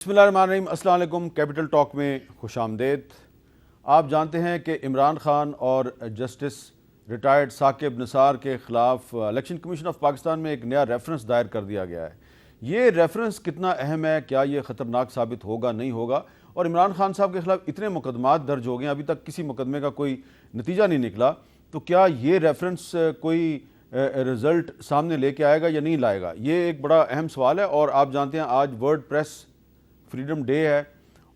بسم اللہ الرحمن الرحیم۔ السلام علیکم۔ کیپٹل ٹاک میں خوش آمدید۔ آپ جانتے ہیں کہ عمران خان اور جسٹس ریٹائرڈ ثاقب نثار کے خلاف الیکشن کمیشن آف پاکستان میں ایک نیا ریفرنس دائر کر دیا گیا ہے۔ یہ ریفرنس کتنا اہم ہے، کیا یہ خطرناک ثابت ہوگا نہیں ہوگا، اور عمران خان صاحب کے خلاف اتنے مقدمات درج ہو گئے ہیں، ابھی تک کسی مقدمے کا کوئی نتیجہ نہیں نکلا، تو کیا یہ ریفرنس کوئی رزلٹ سامنے لے کے آئے گا یا نہیں لائے گا؟ یہ ایک بڑا اہم سوال ہے۔ اور آپ جانتے ہیں آج ورلڈ پریس فریڈم ڈے ہے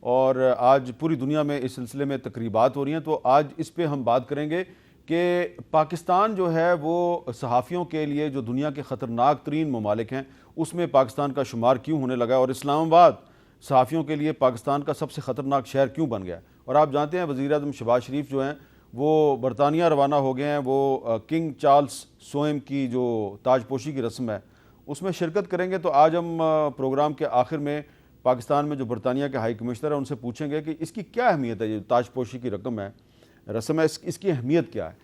اور آج پوری دنیا میں اس سلسلے میں تقریبات ہو رہی ہیں، تو آج اس پہ ہم بات کریں گے کہ پاکستان جو ہے وہ صحافیوں کے لیے جو دنیا کے خطرناک ترین ممالک ہیں اس میں پاکستان کا شمار کیوں ہونے لگا ہے، اور اسلام آباد صحافیوں کے لیے پاکستان کا سب سے خطرناک شہر کیوں بن گیا ہے۔ اور آپ جانتے ہیں وزیر اعظم شہباز شریف جو ہیں وہ برطانیہ روانہ ہو گئے ہیں، وہ کنگ چارلس سوئم کی جو تاج پوشی کی رسم ہے اس میں شرکت کریں گے۔ تو آج ہم پروگرام کے آخر میں پاکستان میں جو برطانیہ کے ہائی کمشنر ہیں ان سے پوچھیں گے کہ اس کی کیا اہمیت ہے، یہ تاج پوشی کی رسم ہے، اس کی اہمیت کیا ہے۔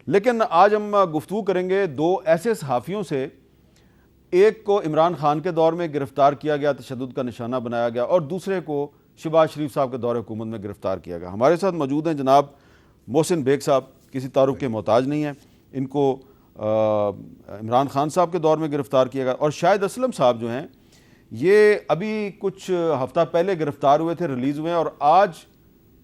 لیکن آج ہم گفتگو کریں گے دو ایسے صحافیوں سے، ایک کو عمران خان کے دور میں گرفتار کیا گیا، تشدد کا نشانہ بنایا گیا، اور دوسرے کو شہباز شریف صاحب کے دور حکومت میں گرفتار کیا گیا۔ ہمارے ساتھ موجود ہیں جناب محسن بیگ صاحب، کسی تعارف کے محتاج نہیں ہیں، ان کو عمران خان صاحب کے دور میں گرفتار کیا گیا، اور شاہد اسلم صاحب جو ہیں یہ ابھی کچھ ہفتہ پہلے گرفتار ہوئے تھے، ریلیز ہوئے ہیں، اور آج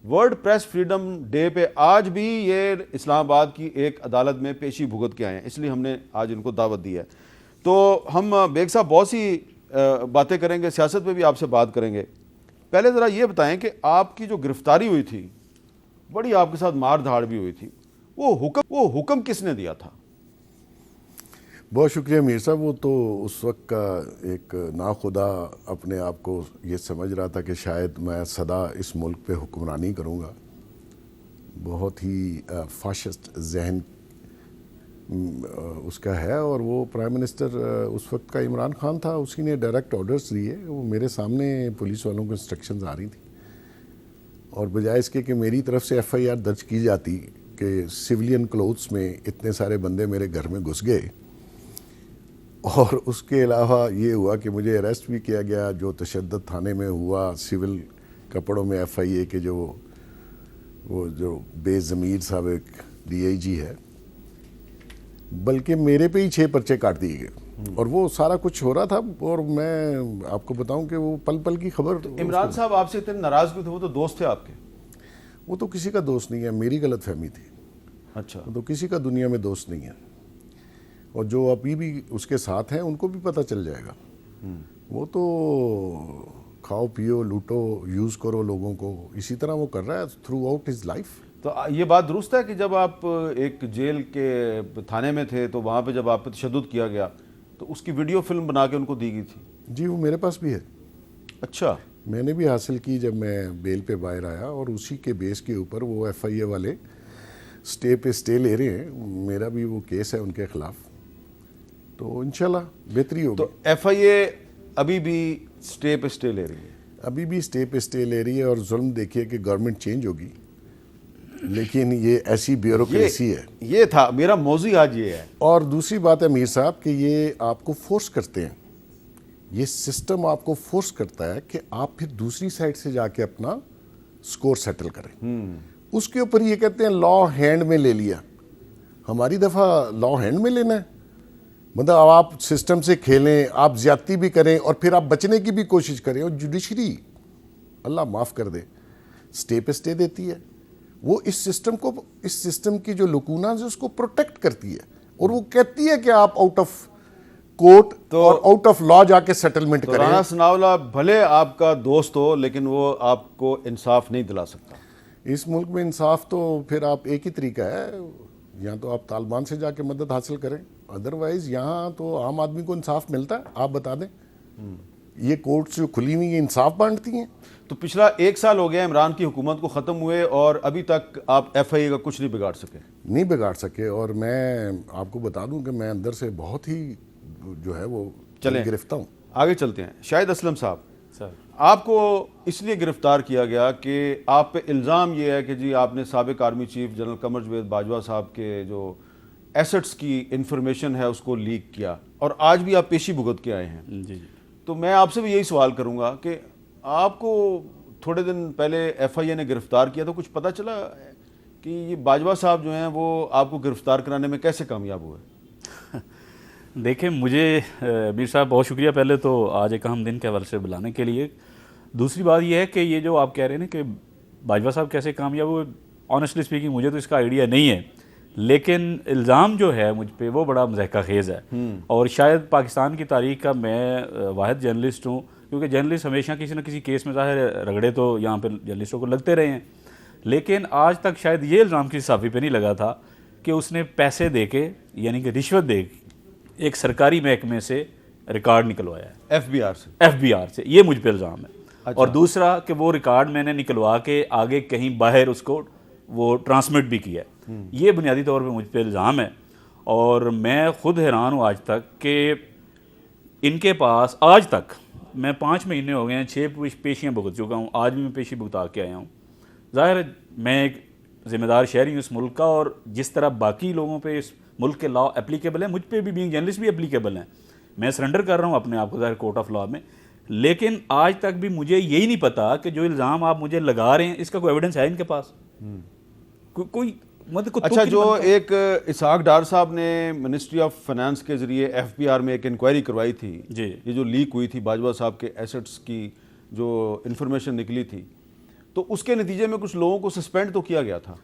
ورلڈ پریس فریڈم ڈے پہ آج بھی یہ اسلام آباد کی ایک عدالت میں پیشی بھگت کے آئے ہیں، اس لیے ہم نے آج ان کو دعوت دی ہے۔ تو ہم بیگ صاحب بہت سی باتیں کریں گے، سیاست پہ بھی آپ سے بات کریں گے۔ پہلے ذرا یہ بتائیں کہ آپ کی جو گرفتاری ہوئی تھی، بڑی آپ کے ساتھ مار دھاڑ بھی ہوئی تھی، وہ حکم کس نے دیا تھا؟ بہت شکریہ میر صاحب۔ وہ تو اس وقت کا ایک ناخدا اپنے آپ کو یہ سمجھ رہا تھا کہ شاید میں سدا اس ملک پہ حکمرانی کروں گا، بہت ہی فاشسٹ ذہن اس کا ہے، اور وہ پرائم منسٹر اس وقت کا عمران خان تھا، اسی نے ڈائریکٹ آرڈرز دیے، وہ میرے سامنے پولیس والوں کو انسٹرکشنز آ رہی تھیں، اور بجائے اس کے کہ میری طرف سے ایف آئی آر درج کی جاتی کہ سویلین کلوتھس میں اتنے سارے بندے میرے گھر میں گھس گئے، اور اس کے علاوہ یہ ہوا کہ مجھے اریسٹ بھی کیا گیا، جو تشدد تھانے میں ہوا سول کپڑوں میں ایف آئی اے کے وہ جو بے ضمیر سابق ڈی آئی جی ہے، بلکہ میرے پہ ہی 6 پرچے کاٹ دیے گئے، اور وہ سارا کچھ ہو رہا تھا۔ اور میں آپ کو بتاؤں کہ وہ پل پل کی خبر۔ عمران صاحب آپ سے اتنے ناراض کیوں تھے؟ وہ تو دوست تھے آپ کے۔ وہ تو کسی کا دوست نہیں ہے، میری غلط فہمی تھی۔ اچھا، وہ تو کسی کا دنیا میں دوست نہیں ہے، اور جو ابھی بھی اس کے ساتھ ہیں ان کو بھی پتہ چل جائے گا۔ وہ تو کھاؤ پیو لوٹو یوز کرو لوگوں کو، اسی طرح وہ کر رہا ہے تھرو آؤٹ ہز لائف۔ تو یہ بات درست ہے کہ جب آپ ایک جیل کے تھانے میں تھے تو وہاں پہ جب آپ پہ تشدد کیا گیا تو اس کی ویڈیو فلم بنا کے ان کو دی گئی تھی؟ جی، وہ میرے پاس بھی ہے۔ اچھا، میں نے بھی حاصل کی جب میں بیل پہ باہر آیا، اور اسی کے بیس کے اوپر وہ ایف آئی اے والے اسٹے پہ اسٹے لے رہے ہیں، میرا بھی وہ کیس ہے ان کے خلاف، تو انشاءاللہ بہتری ہوگی۔ تو ایف آئی اے ابھی بھی اسٹے پہ اسٹے لے رہی ہے؟ ابھی بھی اسٹے پہ اسٹے لے رہی ہے، اور ظلم دیکھیے کہ گورنمنٹ چینج ہوگی، لیکن یہ ایسی بیوروکریسی ہے۔ یہ تھا میرا موضوع آج، یہ ہے۔ اور دوسری بات ہے میر صاحب کہ یہ آپ کو فورس کرتے ہیں، یہ سسٹم آپ کو فورس کرتا ہے کہ آپ پھر دوسری سائڈ سے جا کے اپنا سکور سیٹل کریں۔ اس کے اوپر یہ کہتے ہیں لا ہینڈ میں لے لیا۔ ہماری دفعہ لا ہینڈ میں لینا ہے، مطلب اب آپ سسٹم سے کھیلیں، آپ زیادتی بھی کریں، اور پھر آپ بچنے کی بھی کوشش کریں، اور جوڈیشری اللہ معاف کر دے اسٹے پہ اسٹے دیتی ہے، وہ اس سسٹم کی جو لکوناز ہے اس کو پروٹیکٹ کرتی ہے، اور وہ کہتی ہے کہ آپ آؤٹ آف کورٹ اور آؤٹ آف لا جا کے سیٹلمنٹ کریں۔ رانا ثناءاللہ بھلے آپ کا دوست ہو لیکن وہ آپ کو انصاف نہیں دلا سکتا۔ اس ملک میں انصاف تو پھر آپ ایک ہی طریقہ ہے، یا تو آپ طالبان سے جا کے مدد حاصل کریں، ادروائز یہاں تو عام آدمی کو انصاف ملتا ہے۔ آپ بتا دیں، یہ کورٹس جو کھلی ہوئی ہیں انصاف بانٹتی ہیں۔ تو پچھلا 1 سال ہو گیا عمران کی حکومت کو ختم ہوئے، اور ابھی تک آپ ایف آئی اے کا کچھ نہیں بگاڑ سکے؟ نہیں بگاڑ سکے، اور میں آپ کو بتا دوں کہ میں اندر سے بہت ہی جو ہے وہ گرفتہ ہوں۔ آگے چلتے ہیں۔ شاہد اسلم صاحب، آپ کو اس لیے گرفتار کیا گیا کہ آپ پہ الزام یہ ہے کہ جی آپ نے سابق army chief general Qamar Javed Bajwa صاحب کے جو ایسٹس کی انفارمیشن ہے اس کو لیک کیا، اور آج بھی آپ پیشی بھگت کے آئے ہیں۔ جی، تو میں آپ سے بھی یہی سوال کروں گا کہ آپ کو تھوڑے دن پہلے ایف آئی اے نے گرفتار کیا تو کچھ پتہ چلا کہ یہ باجوہ صاحب جو ہیں وہ آپ کو گرفتار کرانے میں کیسے کامیاب ہوئے؟ دیکھیں مجھے میر صاحب بہت شکریہ پہلے تو آج ایک اہم دن کے حوالے سے بلانے کے لیے. دوسری بات یہ ہے کہ یہ جو آپ کہہ رہے ہیں نا کہ باجوہ صاحب کیسے کامیاب ہوئے، آنیسٹلی اسپیکنگ مجھے تو اس کا آئیڈیا نہیں ہے، لیکن الزام جو ہے مجھ پہ وہ بڑا مضحکہ خیز ہے. اور شاید پاکستان کی تاریخ کا میں واحد جرنلسٹ ہوں، کیونکہ جرنلسٹ ہمیشہ کسی نہ کسی کیس میں ظاہر رگڑے تو یہاں پہ جرنلسٹوں کو لگتے رہے ہیں، لیکن آج تک شاید یہ الزام کسی صحافی پہ نہیں لگا تھا کہ اس نے پیسے دے کے یعنی کہ رشوت دے کے ایک سرکاری محکمے سے ریکارڈ نکلوایا ہے، ایف بی آر سے. ایف بی آر سے. یہ مجھ پہ الزام ہے. اور دوسرا کہ وہ ریکارڈ میں نے نکلوا کے آگے کہیں باہر اس کو وہ ٹرانسمٹ بھی کیا ہے. یہ بنیادی طور پہ مجھ پہ الزام ہے. اور میں خود حیران ہوں آج تک کہ ان کے پاس آج تک، میں 5 مہینے ہو گئے ہیں 6 پیشیاں بھگت چکا ہوں، آج بھی میں پیشی بھگتا کے آیا ہوں. ظاہر ہے میں ایک ذمہ دار شہری ہوں اس ملک کا، اور جس طرح باقی لوگوں پہ اس ملک کے لا اپلیکیبل ہیں مجھ پہ بھی بینگ جرنلسٹ بھی اپلیکیبل ہیں. میں سرنڈر کر رہا ہوں اپنے آپ کو ظاہر کورٹ آف لا میں، لیکن آج تک بھی مجھے یہی نہیں پتا کہ جو الزام آپ مجھے لگا رہے ہیں اس کا کوئی ایویڈنس ہے ان کے پاس کوئی مطلب. اچھا، جو ایک اسحاق ڈار صاحب نے منسٹری آف فائنانس کے ذریعے ایف بی آر میں ایک انکوائری کروائی تھی جی، یہ جو لیک ہوئی تھی باجوہ صاحب کے ایسٹس کی جو انفارمیشن نکلی تھی، تو اس کے نتیجے میں کچھ لوگوں کو سسپینڈ تو کیا گیا تھا.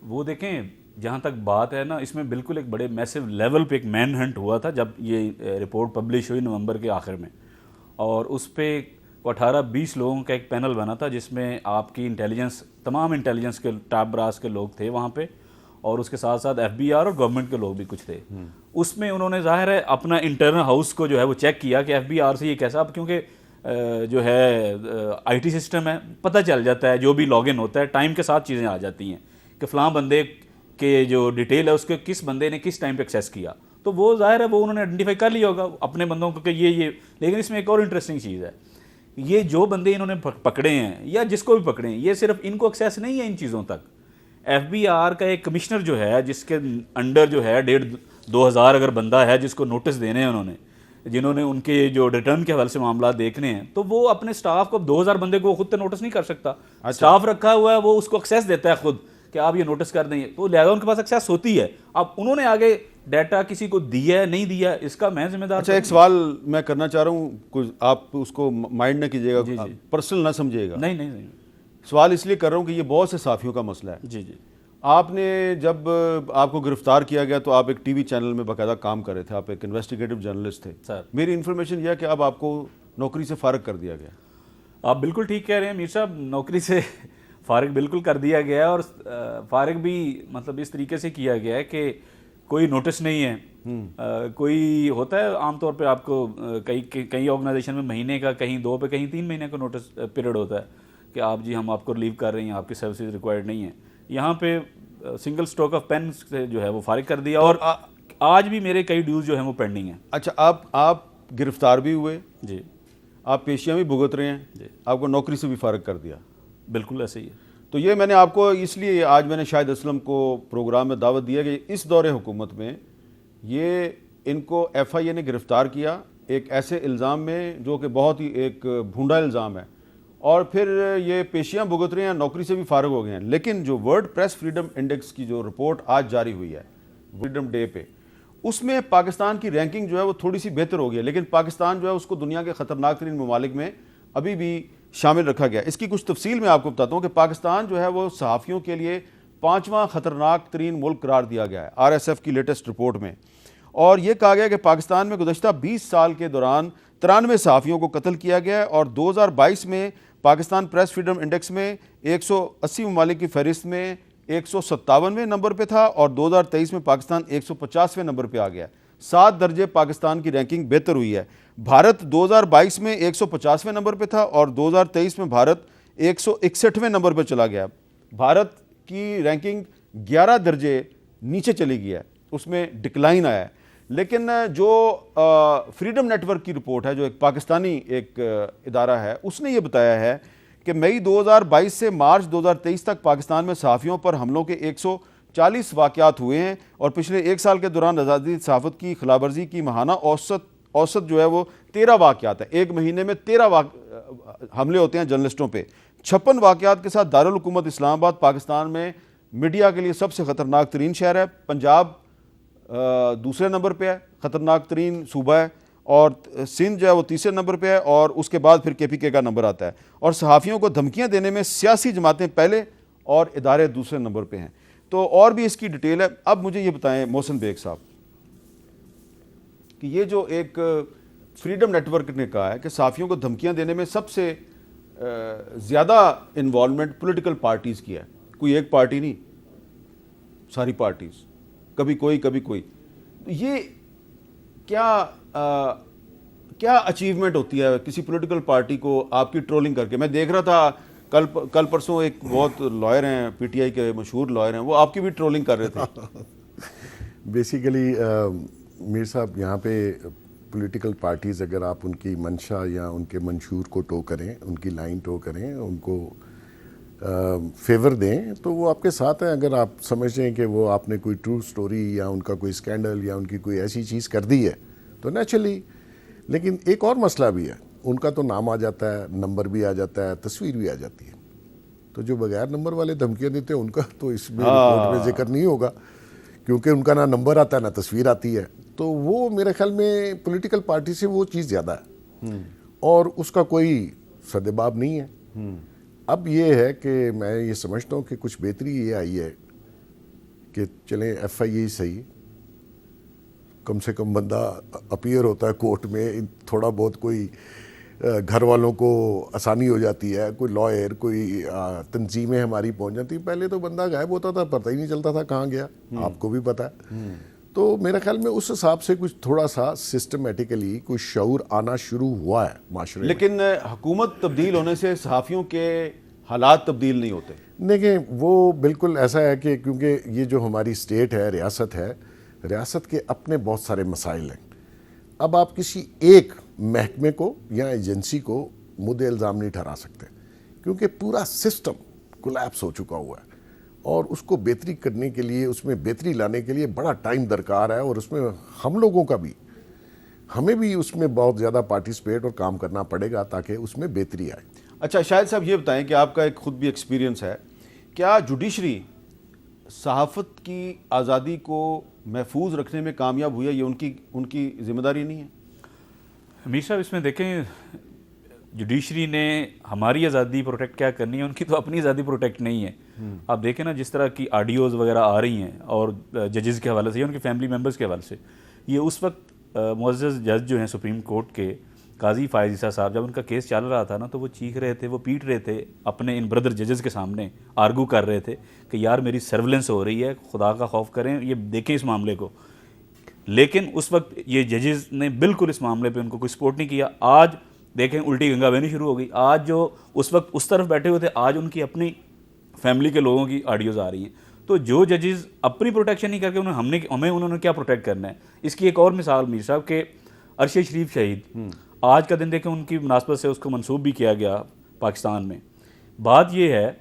وہ دیکھیں جہاں تک بات ہے نا، اس میں بالکل ایک بڑے میسو لیول پہ ایک مین ہنٹ ہوا تھا جب یہ رپورٹ پبلش ہوئی نومبر کے آخر میں، اور اس پہ 18-20 لوگوں کا ایک پینل بنا تھا جس میں آپ کی انٹیلیجنس، تمام انٹیلیجنس کے ٹاپ براس کے لوگ تھے وہاں پہ، اور اس کے ساتھ ساتھ ایف بی آر اور گورنمنٹ کے لوگ بھی کچھ تھے. اس میں انہوں نے ظاہر ہے اپنا انٹرنل ہاؤس کو جو ہے وہ چیک کیا کہ ایف بی آر سے یہ کیسا، کیونکہ جو ہے آئی ٹی سسٹم ہے، پتہ چل جاتا ہے جو بھی لاگ ان ہوتا ہے ٹائم کے ساتھ چیزیں آ جاتی ہیں کہ فلاں بندے کے جو ڈیٹیل ہے اس کے کس بندے نے کس ٹائم پہ ایکسیس کیا، تو وہ ظاہر ہے وہ انہوں نے آئیڈینٹیفائی کر لیا ہوگا اپنے بندوں کو کہ یہ. لیکن اس میں ایک اور انٹرسٹنگ چیز ہے، یہ جو بندے انہوں نے پکڑے ہیں یا جس کو بھی پکڑے ہیں، یہ صرف ان کو ایکسیس نہیں ہے ان چیزوں تک. ایف بی آر کا ایک کمشنر جو ہے جس کے انڈر جو ہے 1,500-2,000 اگر بندہ ہے جس کو نوٹس دینے ہیں انہوں نے، جنہوں نے ان کے جو ریٹرن کے حوالے سے معاملات دیکھنے ہیں، تو وہ اپنے سٹاف کو 2,000 بندے کو خود سے نوٹس نہیں کر سکتا. سٹاف رکھا ہوا ہے، وہ اس کو ایکسیس دیتا ہے خود کہ آپ یہ نوٹس کر دیں، تو لہٰذا ان کے پاس ایکسیس ہوتی ہے. اب انہوں نے آگے ڈیٹا کسی کو دیا ہے نہیں دیا، اس کا میں ذمہ دار. اچھا، ایک سوال میں کرنا چاہ رہا ہوں، آپ اس کو مائنڈ نہ کیجیے گا، پرسنل نہ سمجھیے گا. نہیں، سوال اس لیے کر رہا ہوں کہ یہ بہت سے صحافیوں کا مسئلہ ہے. جی. آپ نے جب آپ کو گرفتار کیا گیا تو آپ ایک ٹی وی چینل میں باقاعدہ کام کر رہے تھے، آپ ایک انویسٹیگیٹو جرنلسٹ تھے. میری انفارمیشن یہ ہے کہ اب آپ کو نوکری سے فارغ کر دیا گیا. آپ بالکل ٹھیک کہہ رہے ہیں میر صاحب، نوکری سے فارغ بالکل کر دیا گیا ہے، اور فارغ بھی مطلب اس طریقے سے کیا گیا ہے کہ کوئی نوٹس نہیں ہے. کوئی ہوتا ہے عام طور پہ آپ کو کئی آرگنائزیشن میں مہینے کا، کہیں 2 پہ کہیں 3 مہینے کا نوٹس پیریڈ ہوتا ہے کہ آپ جی ہم آپ کو ریلیو کر رہے ہیں، آپ کی سروسز ریکوائرڈ نہیں ہیں. یہاں پہ سنگل اسٹروک آف پین سے جو ہے وہ فارغ کر دیا، اور آج بھی میرے کئی ڈیوز جو ہیں وہ پینڈنگ ہیں. اچھا، آپ گرفتار بھی ہوئے جی، آپ پیشیاں بھی بھگت رہے ہیں جی، آپ کو نوکری سے بھی فارغ کر دیا. بالکل ایسے ہی ہے. تو یہ میں نے آپ کو اس لیے آج میں نے شاہد اسلم کو پروگرام میں دعوت دیا کہ اس دور حکومت میں یہ ان کو ایف آئی اے نے گرفتار کیا ایک ایسے الزام میں جو کہ بہت ہی ایک بھونڈا الزام ہے، اور پھر یہ پیشیاں بھگت رہے ہیں، نوکری سے بھی فارغ ہو گئے ہیں. لیکن جو ورلڈ پریس فریڈم انڈیکس کی جو رپورٹ آج جاری ہوئی ہے فریڈم ڈے پہ، اس میں پاکستان کی رینکنگ جو ہے وہ تھوڑی سی بہتر ہو گئی ہے، لیکن پاکستان جو ہے اس کو دنیا کے خطرناک ترین ممالک میں ابھی بھی شامل رکھا گیا. اس کی کچھ تفصیل میں آپ کو بتاتا ہوں کہ پاکستان جو ہے وہ صحافیوں کے لیے 5واں خطرناک ترین ملک قرار دیا گیا ہے آر ایس ایف کی لیٹسٹ رپورٹ میں. اور یہ کہا گیا کہ پاکستان میں گزشتہ 20 سال کے دوران 93 صحافیوں کو قتل کیا گیا ہے، اور 2022 میں پاکستان پریس فریڈم انڈیکس میں 180 ممالک کی فہرست میں 157ویں نمبر پہ تھا، اور 2023 میں پاکستان 150ویں نمبر پہ آ گیا. 7 درجے پاکستان کی رینکنگ بہتر ہوئی ہے. بھارت 2022 میں 150ویں نمبر پہ تھا، اور 2023 میں بھارت 161ویں نمبر پہ چلا گیا. بھارت کی رینکنگ 11 درجے نیچے چلی گئی ہے، اس میں ڈکلائن آیا ہے. لیکن جو فریڈم نیٹ ورک کی رپورٹ ہے، جو ایک پاکستانی ایک ادارہ ہے، اس نے یہ بتایا ہے کہ مئی 2022 سے مارچ 2023 تک پاکستان میں صحافیوں پر حملوں کے 140 واقعات ہوئے ہیں، اور پچھلے 1 سال کے دوران آزادی صحافت کی خلاف ورزی کی ماہانہ اوسط جو ہے وہ 13 واقعات ہے. ایک مہینے میں 13 حملے ہوتے ہیں جرنلسٹوں پہ. 56 واقعات کے ساتھ دارالحکومت اسلام آباد پاکستان میں میڈیا کے لیے سب سے خطرناک ترین شہر ہے. پنجاب دوسرے نمبر پہ ہے, خطرناک ترین صوبہ ہے, اور سندھ جو ہے وہ تیسرے نمبر پہ ہے, اور اس کے بعد پھر KPK کا نمبر آتا ہے. اور صحافیوں کو دھمکیاں دینے میں سیاسی جماعتیں پہلے اور ادارے دوسرے نمبر پہ ہیں. تو اور بھی اس کی ڈیٹیل ہے. اب مجھے یہ بتائیں محسن بیگ صاحب کہ یہ جو ایک فریڈم نیٹ ورک نے کہا ہے کہ صحافیوں کو دھمکیاں دینے میں سب سے زیادہ انوالومنٹ پولیٹیکل پارٹیز کی ہے, کوئی ایک پارٹی نہیں, ساری پارٹیز, کبھی کوئی کبھی کوئی. یہ کیا اچیومنٹ ہوتی ہے کسی پولیٹیکل پارٹی کو آپ کی ٹرولنگ کر کے؟ میں دیکھ رہا تھا کل پرسوں ایک بہت لائر ہیں PTI کے مشہور لائر ہیں, وہ آپ کی بھی ٹرولنگ کر رہے تھے. بیسیکلی میر صاحب یہاں پہ پولیٹیکل پارٹیز اگر آپ ان کی منشا یا ان کے منشور کو ٹو کریں, ان کی لائن ٹو کریں, ان کو فیور دیں تو وہ آپ کے ساتھ ہیں. اگر آپ سمجھیں کہ وہ آپ نے کوئی ٹرو سٹوری یا ان کا کوئی سکینڈل یا ان کی کوئی ایسی چیز کر دی ہے تو نیچرلی. لیکن ایک اور مسئلہ بھی ہے, ان کا تو نام آ جاتا ہے, نمبر بھی آ جاتا ہے, تصویر بھی آ جاتی ہے. تو جو بغیر نمبر والے دھمکیاں دیتے ہیں ان کا تو اس میں رپورٹ میں ذکر نہیں ہوگا, کیونکہ ان کا نہ نمبر آتا ہے نہ تصویر آتی ہے. تو وہ میرے خیال میں پولیٹیکل پارٹی سے وہ چیز زیادہ ہے اور اس کا کوئی سدباب نہیں ہے. اب یہ ہے کہ میں یہ سمجھتا ہوں کہ کچھ بہتری یہ آئی ہے کہ چلیں FIA صحیح, کم سے کم بندہ اپیئر ہوتا ہے کورٹ میں, تھوڑا بہت کوئی گھر والوں کو آسانی ہو جاتی ہے, کوئی لائر کوئی تنظیمیں ہماری پہنچ جاتی. پہلے تو بندہ غائب ہوتا تھا, پتہ ہی نہیں چلتا تھا کہاں گیا, آپ کو بھی پتہ ہے. تو میرے خیال میں اس حساب سے کچھ تھوڑا سا سسٹمیٹیکلی کوئی شعور آنا شروع ہوا ہے معاشرے میں. لیکن حکومت تبدیل ہونے سے صحافیوں کے حالات تبدیل نہیں ہوتے. دیکھیں وہ بالکل ایسا ہے کہ کیونکہ یہ جو ہماری اسٹیٹ ہے, ریاست ہے, ریاست کے اپنے بہت سارے مسائل ہیں. اب آپ کسی ایک محکمے کو یا ایجنسی کو مد الزام نہیں ٹھہرا سکتے, کیونکہ پورا سسٹم کولیپس ہو چکا ہوا ہے, اور اس کو بہتری کرنے کے لیے, اس میں بہتری لانے کے لیے بڑا ٹائم درکار ہے. اور اس میں ہم لوگوں کا بھی, ہمیں بھی اس میں بہت زیادہ پارٹیسپیٹ اور کام کرنا پڑے گا تاکہ اس میں بہتری آئے. اچھا شاہد صاحب یہ بتائیں کہ آپ کا ایک خود بھی ایکسپیرینس ہے, کیا جوڈیشری صحافت کی آزادی کو محفوظ رکھنے میں کامیاب ہوئی ہے؟ یہ ان کی ذمہ داری نہیں ہے؟ امیر صاحب اس میں دیکھیں, جوڈیشری نے ہماری آزادی پروٹیکٹ کیا کرنی ہے, ان کی تو اپنی آزادی پروٹیکٹ نہیں ہے. آپ دیکھیں نا جس طرح کی آڈیوز وغیرہ آ رہی ہیں اور ججز کے حوالے سے یا ان کے فیملی ممبرز کے حوالے سے, یہ اس وقت معزز جج جو ہیں سپریم کورٹ کے قاضی فائز عیسیٰ صاحب, جب ان کا کیس چل رہا تھا نا تو وہ چیخ رہے تھے, وہ پیٹ رہے تھے اپنے ان بردر ججز کے سامنے, آرگو کر رہے تھے کہ یار میری سرولنس ہو رہی ہے, خدا کا خوف کریں, یہ دیکھیں اس معاملے کو. لیکن اس وقت یہ ججز نے بالکل اس معاملے پہ ان کو کوئی سپورٹ نہیں کیا. آج دیکھیں الٹی گنگا بہنی شروع ہو گئی. آج جو اس وقت اس طرف بیٹھے ہوئے تھے, آج ان کی اپنی فیملی کے لوگوں کی آڈیوز آ رہی ہیں. تو جو ججز اپنی پروٹیکشن نہیں کر کے ہمیں انہوں نے کیا پروٹیکٹ کرنا ہے. اس کی ایک اور مثال میر صاحب کہ ارشد شریف شہید, آج کا دن دیکھیں ان کی مناسبت سے اس کو منسوب بھی کیا گیا پاکستان میں. بات یہ ہے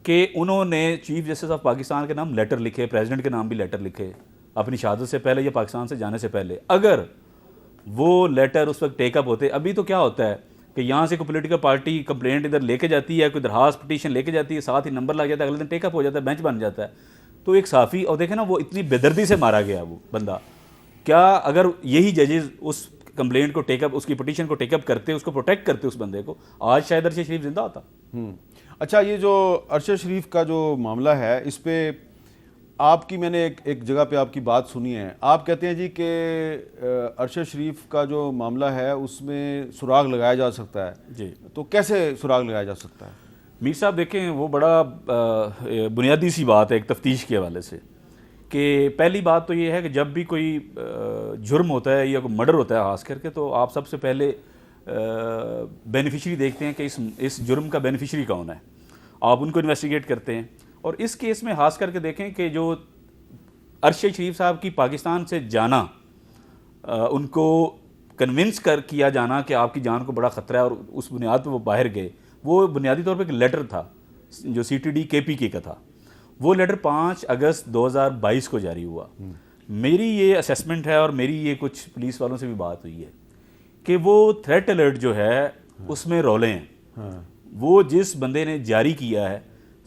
کہ انہوں نے چیف جسٹس آف پاکستان کے نام لیٹر لکھے, پریزیڈنٹ کے نام بھی لیٹر لکھے اپنی شہادت سے پہلے یا پاکستان سے جانے سے پہلے. اگر وہ لیٹر اس وقت ٹیک اپ ہوتے, ابھی تو کیا ہوتا ہے کہ یہاں سے کوئی پولیٹیکل پارٹی کمپلینٹ ادھر لے کے جاتی ہے, کوئی درخواست پٹیشن لے کے جاتی ہے, ساتھ ہی نمبر لگ جاتا ہے, اگلے دن ٹیک اپ ہو جاتا ہے, بینچ بن جاتا ہے. تو ایک صحافی, اور دیکھیں نا وہ اتنی بے دردی سے مارا گیا وہ بندہ, کیا اگر یہی ججز اس کمپلینٹ کو ٹیک اپ, اس کی پٹیشن کو ٹیک اپ کرتے, اس کو پروٹیکٹ کرتے اس بندے کو, آج شاید ارشد شریف زندہ ہوتا. اچھا یہ جو ارشد شریف کا جو معاملہ ہے, اس پہ آپ کی, میں نے ایک جگہ پہ آپ کی بات سنی ہے, آپ کہتے ہیں جی کہ ارشد شریف کا جو معاملہ ہے اس میں سراغ لگایا جا سکتا ہے. جی, تو کیسے سراغ لگایا جا سکتا ہے؟ میر صاحب دیکھیں وہ بڑا بنیادی سی بات ہے ایک تفتیش کے حوالے سے, کہ پہلی بات تو یہ ہے کہ جب بھی کوئی جرم ہوتا ہے یا کوئی مرڈر ہوتا ہے خاص کر کے, تو آپ سب سے پہلے بینیفیشری دیکھتے ہیں کہ اس جرم کا بینیفیشری کون ہے, آپ ان کو انویسٹیگیٹ کرتے ہیں. اور اس کیس میں خاص کر کے دیکھیں کہ جو ارشد شریف صاحب کی پاکستان سے جانا, ان کو کنونس کیا جانا کہ آپ کی جان کو بڑا خطرہ ہے, اور اس بنیاد پہ وہ باہر گئے, وہ بنیادی طور پہ ایک لیٹر تھا جو CTD KPK کا تھا. وہ لیٹر 5 اگست 2022 کو جاری ہوا. میری یہ اسیسمنٹ ہے اور میری یہ کچھ پولیس والوں سے بھی بات ہوئی ہے کہ وہ تھریٹ الرٹ جو ہے اس میں رولے ہیں. وہ جس بندے نے جاری کیا ہے,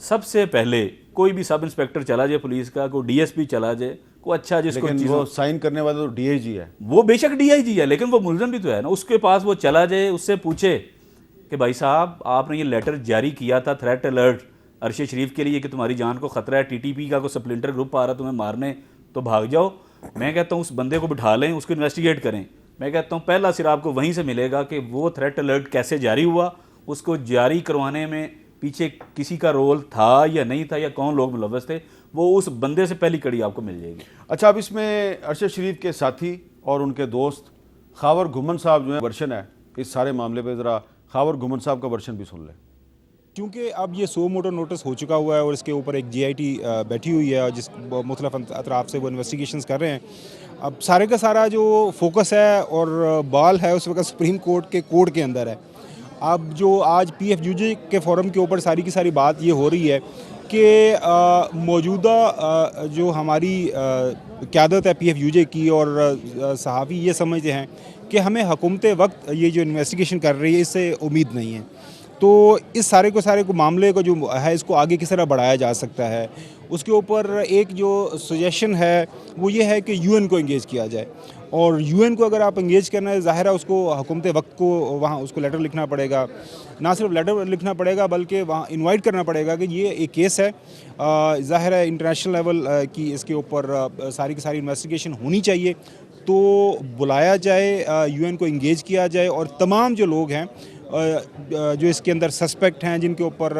سب سے پہلے کوئی بھی سب انسپیکٹر چلا جائے پولیس کا, کوئی ڈی ایس پی چلا جائے, کوئی اچھا جس کو وہ سائن کرنے والا تو ڈی آئی جی ہے, وہ بے شک ڈی آئی جی ہے, لیکن وہ ملزم بھی تو ہے نا. اس کے پاس وہ چلا جائے, اس سے پوچھے کہ بھائی صاحب آپ نے یہ لیٹر جاری کیا تھا تھریٹ الرٹ ارشد شریف کے لیے کہ تمہاری جان کو خطرہ ہے, ٹی ٹی پی کا کوئی سپلنٹر گروپ آ رہا تمہیں مارنے, تو بھاگ جاؤ. میں کہتا ہوں اس بندے کو بٹھا لیں, اس کو انویسٹیگیٹ کریں. میں کہتا ہوں پہلا سر آپ کو وہیں سے ملے گا کہ وہ تھریٹ الرٹ کیسے جاری ہوا, اس کو جاری کروانے میں پیچھے کسی کا رول تھا یا نہیں تھا, یا کون لوگ ملوث تھے, وہ اس بندے سے پہلی کڑی آپ کو مل جائے گی. اچھا, اب اس میں ارشد شریف کے ساتھی اور ان کے دوست خاور گھمن صاحب جو ہے ورشن ہے اس سارے معاملے پہ, ذرا خاور گھمن صاحب کا ورشن بھی سن لیں. کیونکہ اب یہ 100 موٹر نوٹس ہو چکا ہوا ہے اور اس کے اوپر ایک جی آئی ٹی بیٹھی ہوئی ہے جس مختلف اطراف سے وہ انویسٹیگیشنز کر رہے ہیں. اب سارے کا سارا جو فوکس ہے اور بال ہے اس وقت سپریم کورٹ کے کوڈ کے اندر ہے. اب جو آج پی ایف یو جے کے فورم کے اوپر ساری کی ساری بات یہ ہو رہی ہے کہ موجودہ جو ہماری قیادت ہے پی ایف یو جے کی اور صحافی یہ سمجھتے ہیں کہ ہمیں حکومت وقت یہ جو انویسٹیگیشن کر رہی ہے اس سے امید نہیں ہے. تو اس سارے کو معاملے کو جو ہے اس کو آگے کس طرح بڑھایا جا سکتا ہے, اس کے اوپر ایک جو سجیشن ہے وہ یہ ہے کہ یو این کو انگیج کیا جائے. اور یو این کو اگر آپ انگیج کرنا ہے, ظاہر ہے اس کو حکومت وقت کو وہاں اس کو لیٹر لکھنا پڑے گا, نہ صرف لیٹر لکھنا پڑے گا بلکہ وہاں انوائٹ کرنا پڑے گا کہ یہ ایک کیس ہے, ظاہر ہے انٹرنیشنل لیول کی اس کے اوپر ساری کی ساری انویسٹیگیشن ہونی چاہیے, تو بلایا جائے, یو این کو انگیج کیا جائے اور تمام جو لوگ ہیں جو اس کے اندر سسپیکٹ ہیں جن کے اوپر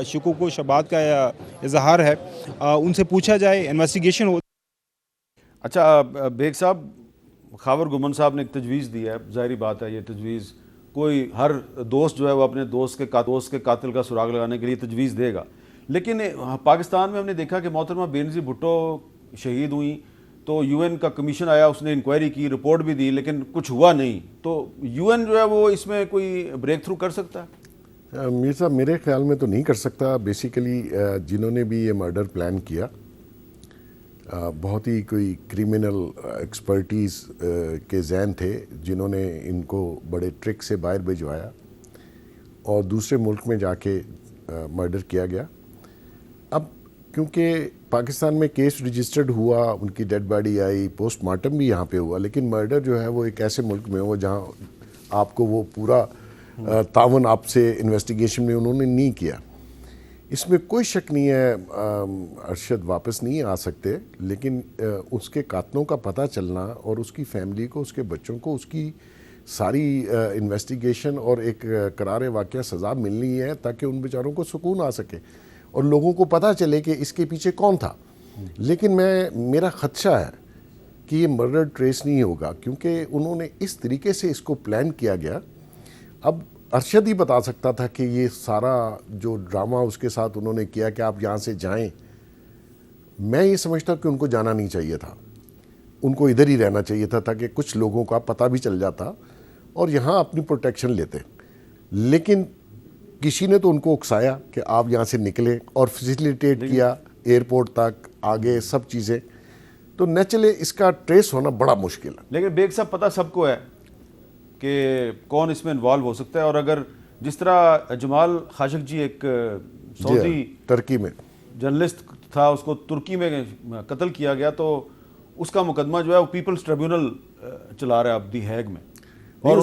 شکوک و شبہات کا اظہار ہے ان سے پوچھا جائے, انویسٹیگیشن ہو. اچھا بیگ صاحب, خاور گھمن صاحب نے ایک تجویز دی ہے, ظاہری بات ہے یہ تجویز کوئی ہر دوست جو ہے وہ اپنے دوست کے قاتل کا سراغ لگانے کے لیے تجویز دے گا, لیکن پاکستان میں ہم نے دیکھا کہ محترمہ بینظیر بھٹو شہید ہوئیں تو یو این کا کمیشن آیا, اس نے انکوائری کی, رپورٹ بھی دی, لیکن کچھ ہوا نہیں. تو یو این جو ہے وہ اس میں کوئی بریک تھرو کر سکتا ہے؟ میر صاحب میرے خیال میں تو نہیں کر سکتا. بیسیکلی جنہوں نے بھی یہ مرڈر پلان کیا بہت ہی کوئی کریمنل ایکسپرٹیز کے ذہن تھے جنہوں نے ان کو بڑے ٹرک سے باہر بھجوایا اور دوسرے ملک میں جا کے مرڈر کیا گیا. اب کیونکہ پاکستان میں کیس رجسٹرڈ ہوا, ان کی ڈیڈ باڈی آئی, پوسٹ مارٹم بھی یہاں پہ ہوا, لیکن مرڈر جو ہے وہ ایک ایسے ملک میں ہوا جہاں آپ کو وہ پورا تعاون آپ سے انویسٹیگیشن میں انہوں نے نہیں کیا. اس میں کوئی شک نہیں ہے ارشد واپس نہیں آ سکتے, لیکن اس کے قاتلوں کا پتہ چلنا اور اس کی فیملی کو, اس کے بچوں کو اس کی ساری انویسٹیگیشن اور ایک قرار واقعہ سزا ملنی ہے تاکہ ان بیچاروں کو سکون آ سکے اور لوگوں کو پتہ چلے کہ اس کے پیچھے کون تھا. لیکن میرا خدشہ ہے کہ یہ مرڈر ٹریس نہیں ہوگا کیونکہ انہوں نے اس طریقے سے اس کو پلان کیا گیا. اب ارشد ہی بتا سکتا تھا کہ یہ سارا جو ڈرامہ اس کے ساتھ انہوں نے کیا کہ آپ یہاں سے جائیں, میں یہ سمجھتا کہ ان کو جانا نہیں چاہیے تھا, ان کو ادھر ہی رہنا چاہیے تھا تاکہ کچھ لوگوں کا پتہ بھی چل جاتا اور یہاں اپنی پروٹیکشن لیتے. لیکن کسی نے تو ان کو اکسایا کہ آپ یہاں سے نکلیں اور فیسیلیٹیٹ کیا ایئرپورٹ تک آگے سب چیزیں, تو نیچرلی اس کا ٹریس ہونا بڑا مشکل ہے. لیکن بیگ صاحب پتہ سب کو ہے کہ کون اس میں انوالو ہو سکتا ہے, اور اگر جس طرح جمال خاشق جی ایک سعودی ترکی میں جرنلسٹ تھا, اس کو ترکی میں قتل کیا گیا, تو اس کا مقدمہ جو ہے وہ پیپلز ٹریبیونل چلا رہا ہے اب دی ہیگ میں, اور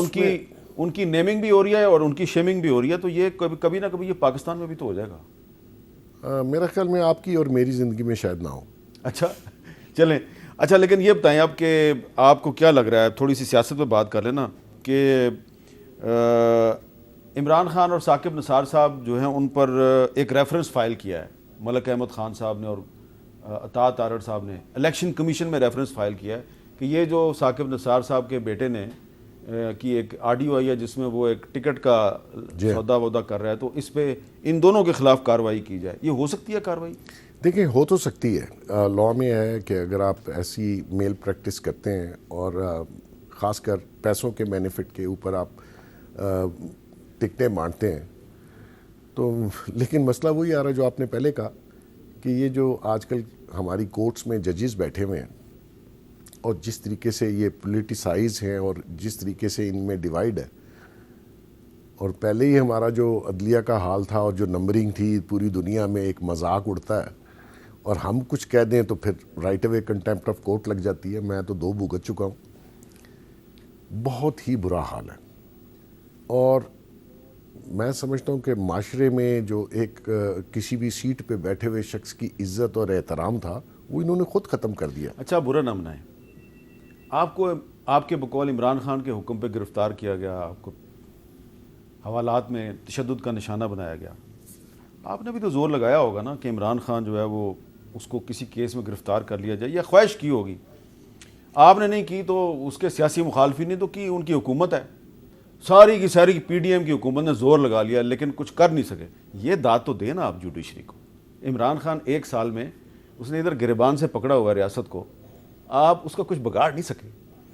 ان کی نیمنگ بھی ہو رہی ہے اور ان کی شیمنگ بھی ہو رہی ہے. تو یہ کبھی نہ کبھی یہ پاکستان میں بھی تو ہو جائے گا. میرا خیال میں آپ کی اور میری زندگی میں شاید نہ ہو. اچھا چلیں. اچھا لیکن یہ بتائیں آپ کہ آپ کو کیا لگ رہا ہے, تھوڑی سی سیاست پہ بات کر لینا, کہ عمران خان اور ثاقب نثار صاحب جو ہیں ان پر ایک ریفرنس فائل کیا ہے ملک احمد خان صاحب نے اور عطا تارڑ صاحب نے, الیکشن کمیشن میں ریفرنس فائل کیا ہے کہ یہ جو ثاقب نثار صاحب کے بیٹے نے کی ایک آڈیو آئی ہے جس میں وہ ایک ٹکٹ کا سودا وودا کر رہا ہے, تو اس پہ ان دونوں کے خلاف کارروائی کی جائے. یہ ہو سکتی ہے کارروائی؟ دیکھیں ہو تو سکتی ہے, لاء میں ہے کہ اگر آپ ایسی میل پریکٹس کرتے ہیں اور خاص کر پیسوں کے بینیفٹ کے اوپر آپ ٹکٹیں بانٹتے ہیں تو, لیکن مسئلہ وہی آ رہا ہے جو آپ نے پہلے کہا کہ یہ جو آج کل ہماری کورٹس میں ججز بیٹھے ہوئے ہیں اور جس طریقے سے یہ پولیٹیسائز ہیں اور جس طریقے سے ان میں ڈیوائیڈ ہے, اور پہلے ہی ہمارا جو عدلیہ کا حال تھا اور جو نمبرنگ تھی پوری دنیا میں ایک مذاق اڑتا ہے اور ہم کچھ کہہ دیں تو پھر right away contempt of court لگ جاتی ہے. میں تو 2 بھگت چکا ہوں. بہت ہی برا حال ہے. اور میں سمجھتا ہوں کہ معاشرے میں جو ایک کسی بھی سیٹ پہ بیٹھے ہوئے شخص کی عزت اور احترام تھا وہ انہوں نے خود ختم کر دیا. اچھا برا نہ منائیں. آپ کو آپ کے بقول عمران خان کے حکم پہ گرفتار کیا گیا, آپ کو حوالات میں تشدد کا نشانہ بنایا گیا. آپ نے بھی تو زور لگایا ہوگا نا کہ عمران خان جو ہے وہ اس کو کسی کیس میں گرفتار کر لیا جائے, یا خواہش کی ہوگی. آپ نے نہیں کی تو اس کے سیاسی مخالفین نے تو کی, ان کی حکومت ہے, ساری کی ساری پی ڈی ایم کی حکومت نے زور لگا لیا لیکن کچھ کر نہیں سکے. یہ داد تو دیں نا آپ جوڈیشری کو. عمران خان 1 سال میں اس نے ادھر گریبان سے پکڑا ہوا ہے ریاست کو, آپ اس کا کچھ بگاڑ نہیں سکے,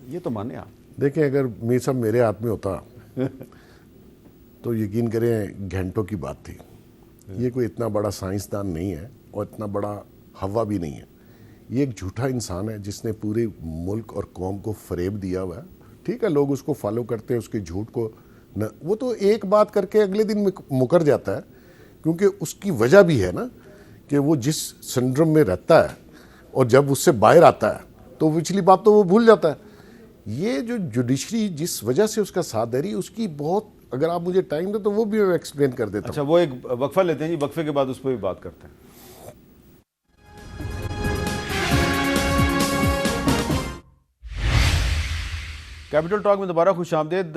یہ تو مانیں آپ. دیکھیں اگر میر صاحب میرے ہاتھ میں ہوتا تو یقین کریں گھنٹوں کی بات تھی. یہ کوئی اتنا بڑا سائنسدان نہیں ہے اور اتنا بڑا ہوا بھی نہیں ہے. یہ ایک جھوٹا انسان ہے جس نے پورے ملک اور قوم کو فریب دیا ہوا ہے. ٹھیک ہے لوگ اس کو فالو کرتے ہیں, اس کے جھوٹ کو وہ تو ایک بات کر کے اگلے دن مکر جاتا ہے, کیونکہ اس کی وجہ بھی ہے نا کہ وہ جس سنڈرم میں رہتا ہے اور جب اس سے باہر آتا ہے تو پچھلی بات تو وہ بھول جاتا ہے. یہ جو جوڈیشری جس وجہ سے اس کا ساتھ دے رہی, اس کی بہت, اگر آپ مجھے ٹائم دیں تو وہ بھی میں ایکسپلین کر دیتا ہوں. اچھا وہ ایک وقفہ لیتے ہیں جی, وقفے کے بعد اس پہ بھی بات کرتے ہیں. کیپٹل ٹاک میں دوبارہ خوش آمدید.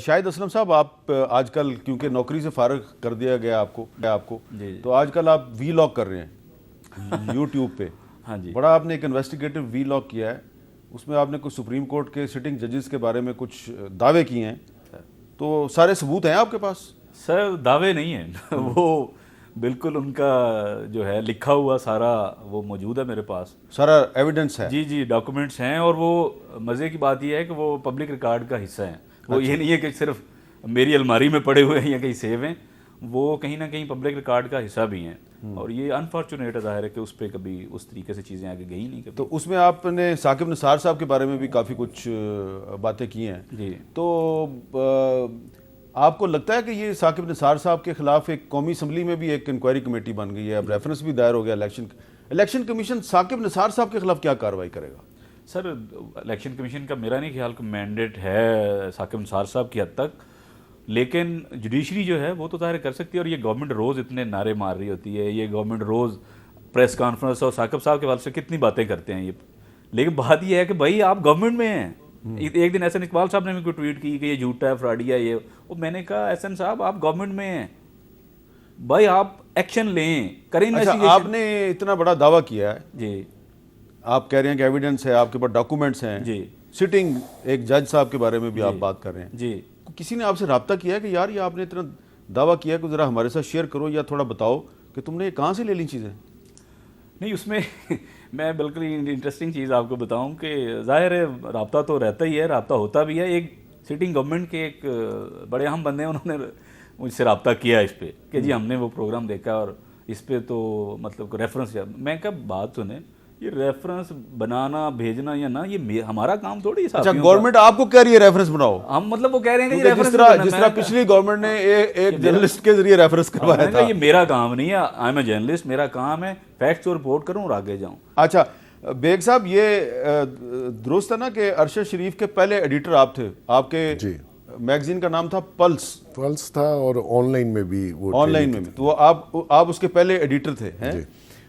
شاہد اسلم صاحب, آپ آج کل کیونکہ نوکری سے فارغ کر دیا گیا آپ کو تو آج کل آپ وی لاگ کر رہے ہیں یوٹیوب پہ. ہاں جی, بڑا آپ نے ایک انویسٹیگیٹو وی لاگ کیا ہے, اس میں آپ نے کچھ سپریم کورٹ کے سٹنگ ججز کے بارے میں کچھ دعوے کیے ہیں, تو سارے ثبوت ہیں آپ کے پاس؟ سر دعوے نہیں ہیں, وہ بالکل ان کا جو ہے لکھا ہوا سارا وہ موجود ہے میرے پاس, سارا ایویڈنس ہے. جی جی ڈاکومنٹس ہیں, اور وہ مزے کی بات یہ ہے کہ وہ پبلک ریکارڈ کا حصہ ہیں. وہ یہ نہیں ہے کہ صرف میری الماری میں پڑے ہوئے ہیں یا کہیں سیو ہیں, وہ کہیں نہ کہیں پبلک ریکارڈ کا حصہ بھی ہیں. اور یہ انفارچونیٹ ظاہر ہے کہ اس پہ کبھی اس طریقے سے چیزیں آگے گئی نہیں کبھی. تو اس میں آپ نے ثاقب نثار صاحب کے بارے میں بھی کافی کچھ باتیں کی ہیں. جی, تو آپ کو لگتا ہے کہ یہ ثاقب نثار صاحب کے خلاف ایک قومی اسمبلی میں بھی ایک انکوائری کمیٹی بن گئی ہے, اب ریفرنس بھی دائر ہو گیا الیکشن کمیشن ثاقب نثار صاحب کے خلاف کیا کارروائی کرے گا؟ سر الیکشن کمیشن کا میرا نہیں خیال کہ مینڈیٹ ہے ثاقب نثار صاحب کی حد تک, لیکن جوڈیشری جو ہے وہ تو ظاہر کر سکتی ہے. اور یہ گورنمنٹ روز اتنے نعرے مار رہی ہوتی ہے, یہ گورنمنٹ روز پریس کانفرنس اور ثاقب صاحب کے حوالے سے کتنی باتیں کرتے ہیں یہ, لیکن بات یہ ہے کہ بھائی آپ گورنمنٹ میں ہیں. ایک دن احسن اقبال صاحب نے بھی کوئی ٹویٹ کی کہ یہ جھوٹا ہے, فراڈی ہے یہ, وہ میں نے کہا احسن صاحب آپ گورنمنٹ میں ہیں, بھائی آپ ایکشن لیں, کریں انویسٹیگیشن. آپ نے اتنا بڑا دعویٰ کیا ہے, جی آپ کہہ رہے ہیں کہ ایویڈنس ہے, آپ کے پاس ڈاکومنٹس ہیں, جی, سٹنگ ایک جج صاحب کے بارے میں بھی آپ بات کر رہے ہیں, جی, کسی نے آپ سے رابطہ کیا ہے کہ یار یہ آپ نے اتنا دعویٰ کیا ہے کہ ذرا ہمارے ساتھ شیئر کرو یا تھوڑا بتاؤ کہ تم نے یہ کہاں سے لے لی چیزیں؟ نہیں اس میں میں بالکل انٹرسٹنگ چیز آپ کو بتاؤں کہ ظاہر ہے رابطہ تو رہتا ہی ہے, رابطہ ہوتا بھی ہے. ایک سٹنگ گورنمنٹ کے ایک بڑے اہم بندے ہیں, انہوں نے مجھ سے رابطہ کیا اس پہ کہ جی ہم نے وہ پروگرام دیکھا اور اس پہ تو مطلب ریفرنس. میں کہا بات سنیں, یہ ریفرنس بنانا بھیجنا یا نہ یہ ہمارا کام تھوڑی ہے. اچھا گورنمنٹ آپ کو کہہ رہی ہے ریفرنس بناؤ, ہم مطلب وہ کہہ رہے ہیں کہ جس طرح پچھلی گورنمنٹ نے ایک جرنلسٹ کے ذریعے ریفرنس کروایا تھا. یہ میرا کام نہیں ہے, آئی ایم اے جرنلسٹ, میرا کام ہے فیکٹس کو رپورٹ کروں اور آگے جاؤں. اچھا بیگ صاحب یہ درست ہے نا کہ ارشد شریف کے پہلے ایڈیٹر آپ تھے, آپ کے میگزین کا نام تھا پلس تھا اور آن لائن میں بھی, آن لائن میں بھی, تو آپ اس کے پہلے ایڈیٹر تھے ہیں.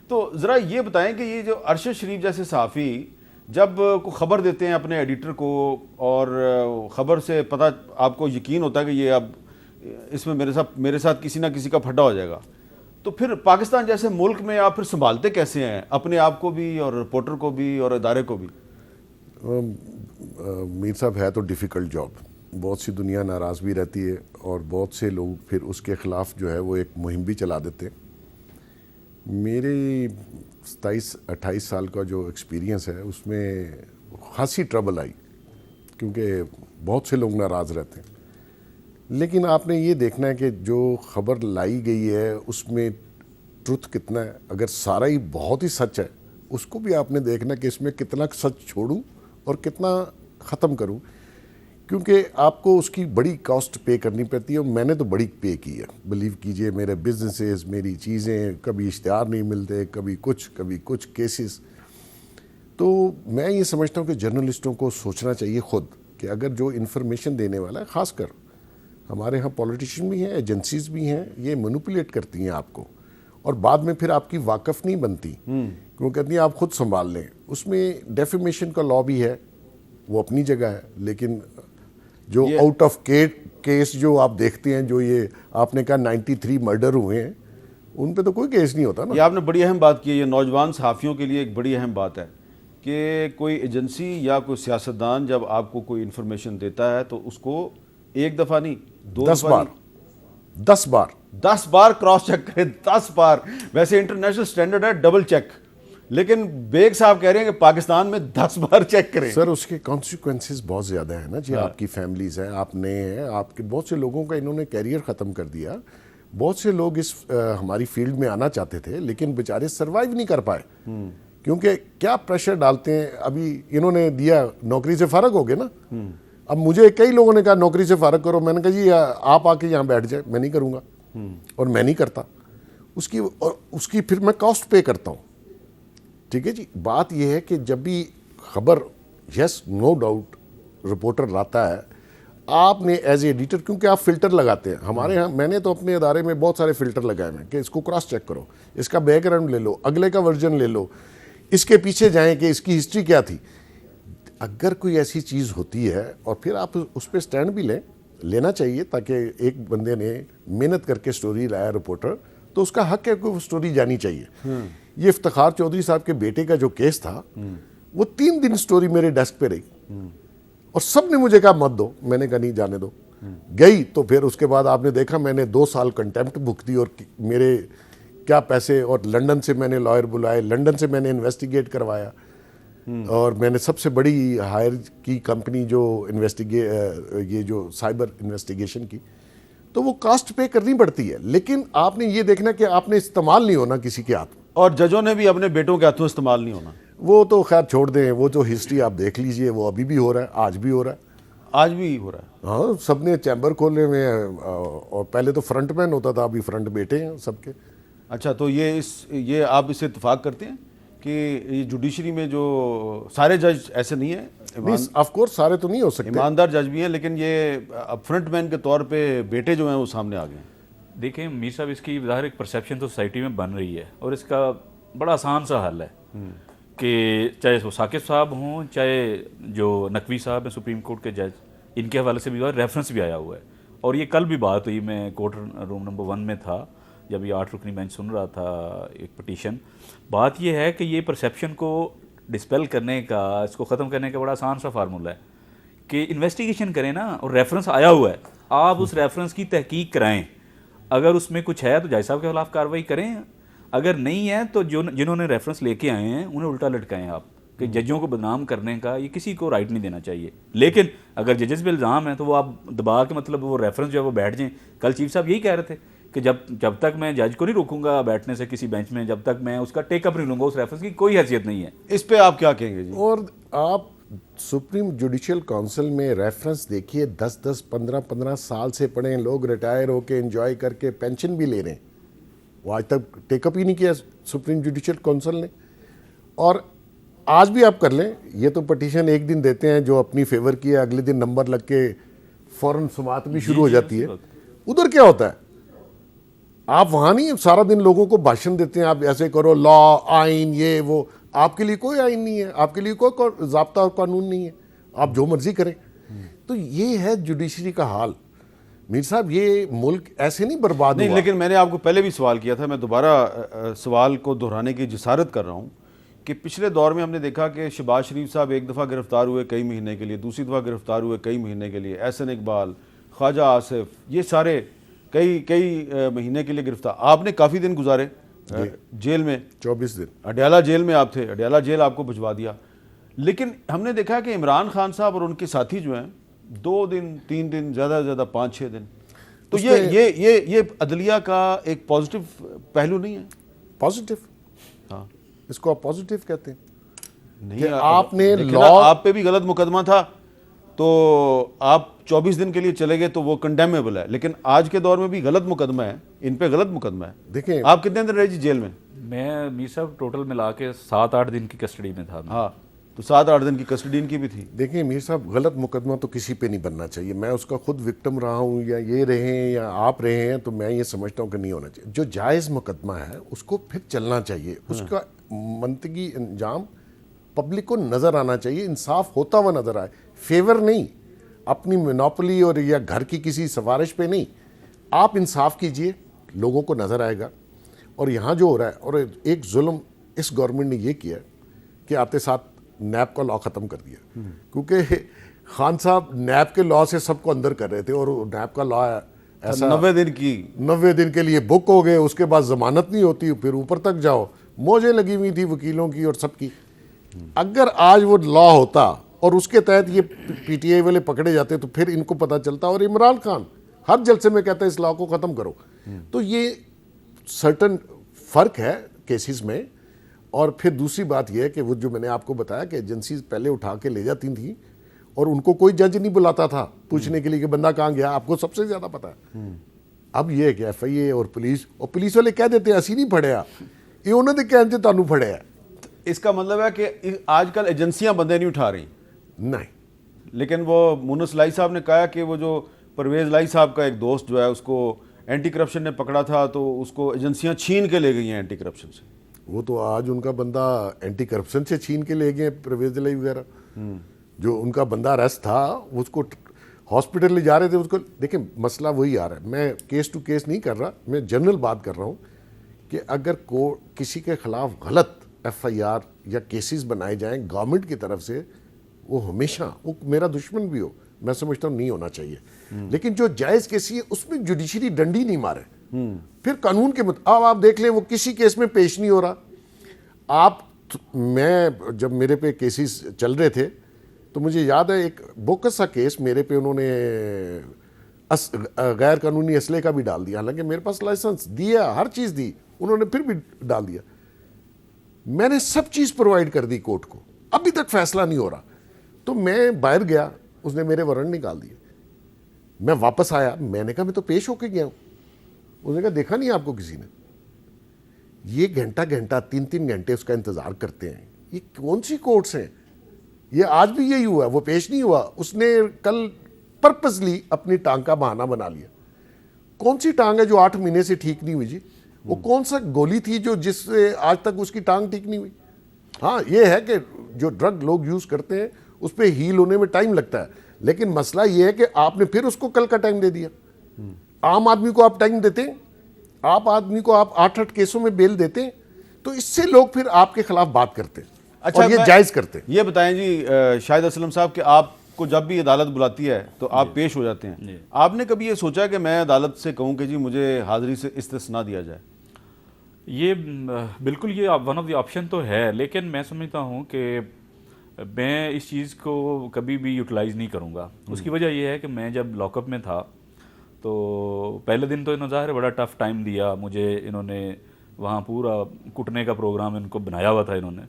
تو ذرا یہ بتائیں کہ یہ جو ارشد شریف جیسے صحافی جب کوئی خبر دیتے ہیں اپنے ایڈیٹر کو اور خبر سے پتہ آپ کو یقین ہوتا ہے کہ یہ اب اس میں میرے ساتھ کسی نہ کسی کا پھڈا ہو جائے گا, تو پھر پاکستان جیسے ملک میں آپ پھر سنبھالتے کیسے ہیں اپنے آپ کو بھی اور رپورٹر کو بھی اور ادارے کو بھی؟ میر صاحب ہے تو ڈیفیکلٹ جاب, بہت سی دنیا ناراض بھی رہتی ہے اور بہت سے لوگ پھر اس کے خلاف جو ہے وہ ایک مہم بھی چلا دیتے ہیں. میری 27-28 سال کا جو ایکسپیرینس ہے اس میں خاصی ٹربل آئی, کیونکہ بہت سے لوگ ناراض رہتے ہیں. لیکن آپ نے یہ دیکھنا ہے کہ جو خبر لائی گئی ہے اس میں ٹروتھ کتنا ہے. اگر سارا ہی بہت ہی سچ ہے اس کو بھی آپ نے دیکھنا کہ اس میں کتنا سچ چھوڑوں اور کتنا ختم کروں. کیونکہ آپ کو اس کی بڑی کاسٹ پے کرنی پڑتی ہے، اور میں نے تو بڑی پے کی ہے، بلیو کیجئے. میرے بزنسز، میری چیزیں، کبھی اشتہار نہیں ملتے، کبھی کچھ کیسز. تو میں یہ سمجھتا ہوں کہ جرنلسٹوں کو سوچنا چاہیے خود کہ اگر جو انفارمیشن دینے والا ہے، خاص کر ہمارے ہاں پولیٹیشین بھی ہیں، ایجنسیز بھی ہیں، یہ مینوپولیٹ کرتی ہیں آپ کو، اور بعد میں پھر آپ کی واقف نہیں بنتی، کیوں کہتی ہیں آپ خود سنبھال لیں. اس میں ڈیفیمیشن کا لا بھی ہے، وہ اپنی جگہ ہے، لیکن جو آؤٹ آف کیس جو آپ دیکھتے ہیں، جو یہ آپ نے کہا 93 مرڈر ہوئے ہیں، ان پہ تو کوئی کیس نہیں ہوتا نا. یہ آپ نے بڑی اہم بات کی ہے. یہ نوجوان صحافیوں کے لیے ایک بڑی اہم بات ہے کہ کوئی ایجنسی یا کوئی سیاستدان جب آپ کو کوئی انفارمیشن دیتا ہے تو اس کو ایک دفعہ نہیں، 10 بار کراس چیک کرے. 10 بار. ویسے انٹرنیشنل سٹینڈرڈ ہے ڈبل چیک، لیکن بیگ صاحب کہہ رہے ہیں کہ پاکستان میں 10 بار چیک کریں. سر اس کے کانسیکوینسز بہت زیادہ ہیں نا جی. آپ کی فیملیز ہیں، آپ نے ہیں، آپ کے بہت سے لوگوں کا انہوں نے کیریئر ختم کر دیا. بہت سے لوگ اس ہماری فیلڈ میں آنا چاہتے تھے لیکن بیچارے سروائیو نہیں کر پائے، کیونکہ کیا پریشر ڈالتے ہیں. ابھی انہوں نے دیا نوکری سے فارغ ہو گئے نا. اب مجھے کئی لوگوں نے کہا نوکری سے فارغ کرو، میں نے کہا جی آپ آ کے یہاں بیٹھ جائیں، میں نہیں کروں گا، اور میں نہیں کرتا. اس کی پھر میں کاسٹ پے کرتا ہوں. ٹھیک ہے جی. بات یہ ہے کہ جب بھی خبر، یس نو ڈاؤٹ رپورٹر لاتا ہے، آپ نے ایز اے ایڈیٹر، کیونکہ آپ فلٹر لگاتے ہیں ہمارے ہاں، میں نے تو اپنے ادارے میں بہت سارے فلٹر لگائے ہیں کہ اس کو کراس چیک کرو، اس کا بیک گراؤنڈ لے لو، اگلے کا ورژن لے لو، اس کے پیچھے جائیں کہ اس کی ہسٹری کیا تھی. اگر کوئی ایسی چیز ہوتی ہے اور پھر آپ اس پہ سٹینڈ بھی لینا چاہیے، تاکہ ایک بندے نے محنت کر کے سٹوری لایا رپورٹر، تو اس کا حق ہے کہ وہ سٹوری جانی چاہیے. یہ افتخار چودھری صاحب کے بیٹے کا جو کیس تھا، وہ 3 دن سٹوری میرے ڈیسک پہ رہی، اور سب نے مجھے کہا مت دو. میں نے کہا نہیں، جانے دو. گئی تو پھر اس کے بعد آپ نے دیکھا میں نے 2 سال کنٹیمپٹ بک دی، اور میرے کیا پیسے، اور لنڈن سے میں نے لائر بلائے، لنڈن سے میں نے انویسٹیگیٹ کروایا، اور میں نے سب سے بڑی ہائر کی کمپنی جو یہ جو سائبر انویسٹیگیشن کی. تو وہ کاسٹ پے کرنی پڑتی ہے، لیکن آپ نے یہ دیکھنا کہ آپ نے استعمال نہیں ہونا کسی کے ہاتھ. اور ججوں نے بھی اپنے بیٹوں کے ہاتھوں استعمال نہیں ہونا. وہ تو خیر چھوڑ دیں، وہ تو ہسٹری آپ دیکھ لیجئے، وہ ابھی بھی ہو رہا ہے، آج بھی ہو رہا ہے. آج بھی ہو رہا ہے. ہاں، سب نے چیمبر کھولے ہوئے ہیں، اور پہلے تو فرنٹ مین ہوتا تھا، ابھی فرنٹ بیٹے ہیں سب کے. اچھا، تو یہ آپ اس سے اتفاق کرتے ہیں کہ یہ جوڈیشری میں جو سارے جج ایسے نہیں ہیں؟ آف کورس سارے تو نہیں ہو سکتے، ایماندار جج بھی ہیں، لیکن یہ اب فرنٹ مین کے طور پہ بیٹے جو ہیں وہ سامنے آ گئے ہیں. دیکھیں میر صاحب، اس کی ظاہر ایک پرسیپشن تو سوسائٹی میں بن رہی ہے، اور اس کا بڑا آسان سا حل ہے کہ چاہے وہ ثاقب صاحب ہوں، چاہے جو نقوی صاحب ہیں سپریم کورٹ کے جج، ان کے حوالے سے بھی ریفرنس بھی آیا ہوا ہے. اور یہ کل بھی بات ہوئی، میں کورٹ روم نمبر 1 میں تھا جب یہ 8 رکنی بینچ سن رہا تھا ایک پٹیشن. بات یہ ہے کہ یہ پرسیپشن کو ڈسپیل کرنے کا، اس کو ختم کرنے کا بڑا آسان سا فارمولہ ہے کہ انویسٹیگیشن کریں نا، اور ریفرنس آیا ہوا ہے، آپ اس ریفرنس کی تحقیق کرائیں. اگر اس میں کچھ ہے تو جج صاحب کے خلاف کارروائی کریں، اگر نہیں ہے تو جنہوں نے ریفرنس لے کے آئے ہیں انہیں الٹا لٹکائیں آپ. کہ ججوں کو بدنام کرنے کا یہ کسی کو رائٹ نہیں دینا چاہیے. لیکن اگر ججز پہ الزام ہے تو وہ آپ دبا کے، مطلب وہ ریفرنس جو ہے وہ بیٹھ جائیں. کل چیف صاحب یہی کہہ رہے تھے کہ جب تک میں جج کو نہیں روکوں گا بیٹھنے سے کسی بینچ میں، جب تک میں اس کا ٹیک اپ نہیں لوں گا، اس ریفرنس کی کوئی حیثیت نہیں ہے. اس پہ آپ کیا کہیں گے جی؟ اور آپ سپریم جوڈیشل کونسل میں ریفرنس دیکھیے، 10 15 سال سے پڑھے ہیں لوگ، ریٹائر ہو کے انجوائے کر کے پینشن بھی لے رہے ہیں. وہ آج تک ٹیک اپ ہی نہیں کیا سپریم جوڈیشل کونسل نے. اور آج بھی آپ کر لیں، یہ تو پٹیشن ایک دن دیتے ہیں جو اپنی فیور کی ہے، اگلے دن نمبر لگ کے فوراً سماعت بھی شروع ہو جاتی ہے. ادھر کیا ہوتا ہے؟ آپ وہاں نہیں سارا دن لوگوں کو بھاشن دیتے ہیں، آپ ایسے کرو، لا، آئین، یہ وہ. آپ کے لیے کوئی آئین نہیں ہے، آپ کے لیے کوئی ضابطہ اور قانون نہیں ہے، آپ جو مرضی کریں. تو یہ ہے جوڈیشری کا حال. میر صاحب یہ ملک ایسے نہیں برباد ہوا. نہیں، لیکن میں نے آپ کو پہلے بھی سوال کیا تھا، میں دوبارہ سوال کو دہرانے کی جسارت کر رہا ہوں کہ پچھلے دور میں ہم نے دیکھا کہ شہباز شریف صاحب ایک دفعہ گرفتار ہوئے کئی مہینے کے لیے، دوسری دفعہ گرفتار ہوئے کئی مہینے کے لیے، احسن اقبال، خواجہ آصف، یہ سارے کئی مہینے کے لیے گرفتار. آپ نے کافی دن گزارے جیل میں، 24 دن اڈیالہ جیل میں آپ تھے، اڈیالہ جیل آپ کو بھجوا دیا. لیکن ہم نے دیکھا کہ عمران خان صاحب اور ان کے ساتھی جو ہیں 2 دن 3 دن، زیادہ سے زیادہ 5-6 دن. تو یہ عدلیہ کا ایک پازیٹیو پہلو نہیں ہے؟ پازیٹیو، ہاں، اس کو آپ پازیٹیو کہتے ہیں. نہیں، آپ نے آپ پہ بھی غلط مقدمہ تھا، تو آپ 24 دن کے لیے چلے گئے تو وہ کنڈیمیبل ہے، لیکن آج کے دور میں بھی غلط مقدمہ ہے، ان پہ غلط مقدمہ ہے. دیکھیں آپ کتنے دن رہے جی جیل میں؟ میں میر صاحب ٹوٹل ملا کے 7-8 دن کی کسٹڈی میں تھا. ہاں تو 7-8 دن کی کسٹڈی ان کی بھی تھی. دیکھیں میر صاحب، غلط مقدمہ تو کسی پہ نہیں بننا چاہیے. میں اس کا خود وکٹم رہا ہوں، یا یہ رہے ہیں یا آپ رہے ہیں، تو میں یہ سمجھتا ہوں کہ نہیں ہونا چاہیے. جو جائز مقدمہ ہے اس کو پھر چلنا چاہیے، اس کا منطقی انجام پبلک کو نظر آنا چاہیے، انصاف ہوتا ہوا نظر آئے. فیور نہیں، اپنی مونوپلی اور یا گھر کی کسی سفارش پہ نہیں، آپ انصاف کیجئے، لوگوں کو نظر آئے گا. اور یہاں جو ہو رہا ہے، اور ایک ظلم اس گورنمنٹ نے یہ کیا کہ آتے ساتھ نیب کا لا ختم کر دیا. کیونکہ خان صاحب نیب کے لا سے سب کو اندر کر رہے تھے، اور نیب کا لا ایسا 90 دن کے لیے بک ہو گئے، اس کے بعد ضمانت نہیں ہوتی، پھر اوپر تک جاؤ. موجیں لگی ہوئی تھی وکیلوں کی اور سب کی. اگر آج وہ لا ہوتا اور اس کے تحت یہ پی ٹی آئی والے پکڑے جاتے تو پھر ان کو پتہ چلتا. اور عمران خان ہر جلسے میں کہتا ہے اس لا کو ختم کرو. تو یہ سرٹن فرق ہے کیسز میں. اور پھر دوسری بات یہ ہے کہ وہ جو میں نے آپ کو بتایا کہ ایجنسیز پہلے اٹھا کے لے جاتی تھیں اور ان کو کوئی جج نہیں بلاتا تھا پوچھنے کے لیے کہ بندہ کہاں گیا، آپ کو سب سے زیادہ پتا ہے. اب یہ ہے کہ ایف آئی اے اور پولیس والے کہہ دیتے ہیں اسی نہیں پڑھیا، یہ انہوں نے کہتے تانوں پڑھیا. اس کا مطلب ہے کہ آج کل ایجنسیاں بندے نہیں اٹھا رہی. نہیں، لیکن وہ مونس لائی صاحب نے کہا کہ وہ جو پرویز لائی صاحب کا ایک دوست جو ہے اس کو اینٹی کرپشن نے پکڑا تھا تو اس کو ایجنسیاں چھین کے لے گئی ہیں اینٹی کرپشن سے. وہ تو آج ان کا بندہ اینٹی کرپشن سے چھین کے لے گئے پرویز لائی وغیرہ. جو ان کا بندہ ارسٹ تھا اس کو ہاسپٹل لے جا رہے تھے. اس کو دیکھیں مسئلہ وہی آ رہا ہے. میں کیس ٹو کیس نہیں کر رہا، میں جنرل بات کر رہا ہوں کہ اگر کسی کے خلاف غلط ایف آئی آر یا کیسز بنائے جائیں گورنمنٹ کی طرف سے، وہ ہمیشہ وہ میرا دشمن بھی ہو، میں سمجھتا ہوں نہیں ہونا چاہیے. لیکن جو جائز کیسی ہے اس میں جوڈیشری ڈنڈی نہیں مارے. پھر قانون کے اب آپ دیکھ لیں وہ کسی کیس میں پیش نہیں ہو رہا. میں جب میرے پہ کیسز چل رہے تھے تو مجھے یاد ہے ایک بوکس سا کیس میرے پہ انہوں نے غیر قانونی اسلحے کا بھی ڈال دیا، حالانکہ میرے پاس لائسنس دیا، ہر چیز دی، انہوں نے پھر بھی ڈال دیا. میں نے سب چیز پرووائڈ کر دی کورٹ کو، ابھی تک فیصلہ نہیں ہو رہا. تو میں باہر گیا، اس نے میرے وارنٹ نکال دیے. میں واپس آیا، میں نے کہا میں تو پیش ہو کے گیا ہوں. اس نے کہا دیکھا نہیں آپ کو کسی نے. یہ گھنٹہ 3 گھنٹے اس کا انتظار کرتے ہیں. یہ کون سی کورٹس ہیں؟ یہ آج بھی یہی ہوا، وہ پیش نہیں ہوا. اس نے کل پرپسلی اپنی ٹانگ کا بہانہ بنا لیا. کون سی ٹانگ ہے جو 8 مہینے سے ٹھیک نہیں ہوئی جی؟ وہ کون سا گولی تھی جو جس سے آج تک اس کی ٹانگ ٹھیک نہیں ہوئی؟ ہاں یہ ہے کہ جو ڈرگ لوگ یوز کرتے ہیں اس پہ ہیل ہونے میں ٹائم لگتا ہے، لیکن مسئلہ یہ ہے کہ آپ نے پھر اس کو کل کا ٹائم دے دیا. عام آدمی کو آپ ٹائم دیتے ہیں، آپ آدمی کو آپ 8 کیسوں میں بیل دیتے ہیں، تو اس سے لوگ پھر آپ کے خلاف بات کرتے ہیں. اچھا اور یہ جائز کرتے ہیں. یہ بتائیں جی شاہد اسلم صاحب کہ آپ کو جب بھی عدالت بلاتی ہے تو آپ پیش ہو جاتے ہیں. آپ نے کبھی یہ سوچا کہ میں عدالت سے کہوں کہ جی مجھے حاضری سے استثناء دیا جائے؟ یہ بالکل یہ ون آف دی آپشن تو ہے، لیکن میں سمجھتا ہوں کہ میں اس چیز کو کبھی بھی یوٹیلائز نہیں کروں گا. اس کی وجہ یہ ہے کہ میں جب لاک اپ میں تھا تو پہلے دن تو انہوں ظاہر بڑا ٹف ٹائم دیا مجھے. انہوں نے وہاں پورا کٹنے کا پروگرام ان کو بنایا ہوا تھا انہوں نے،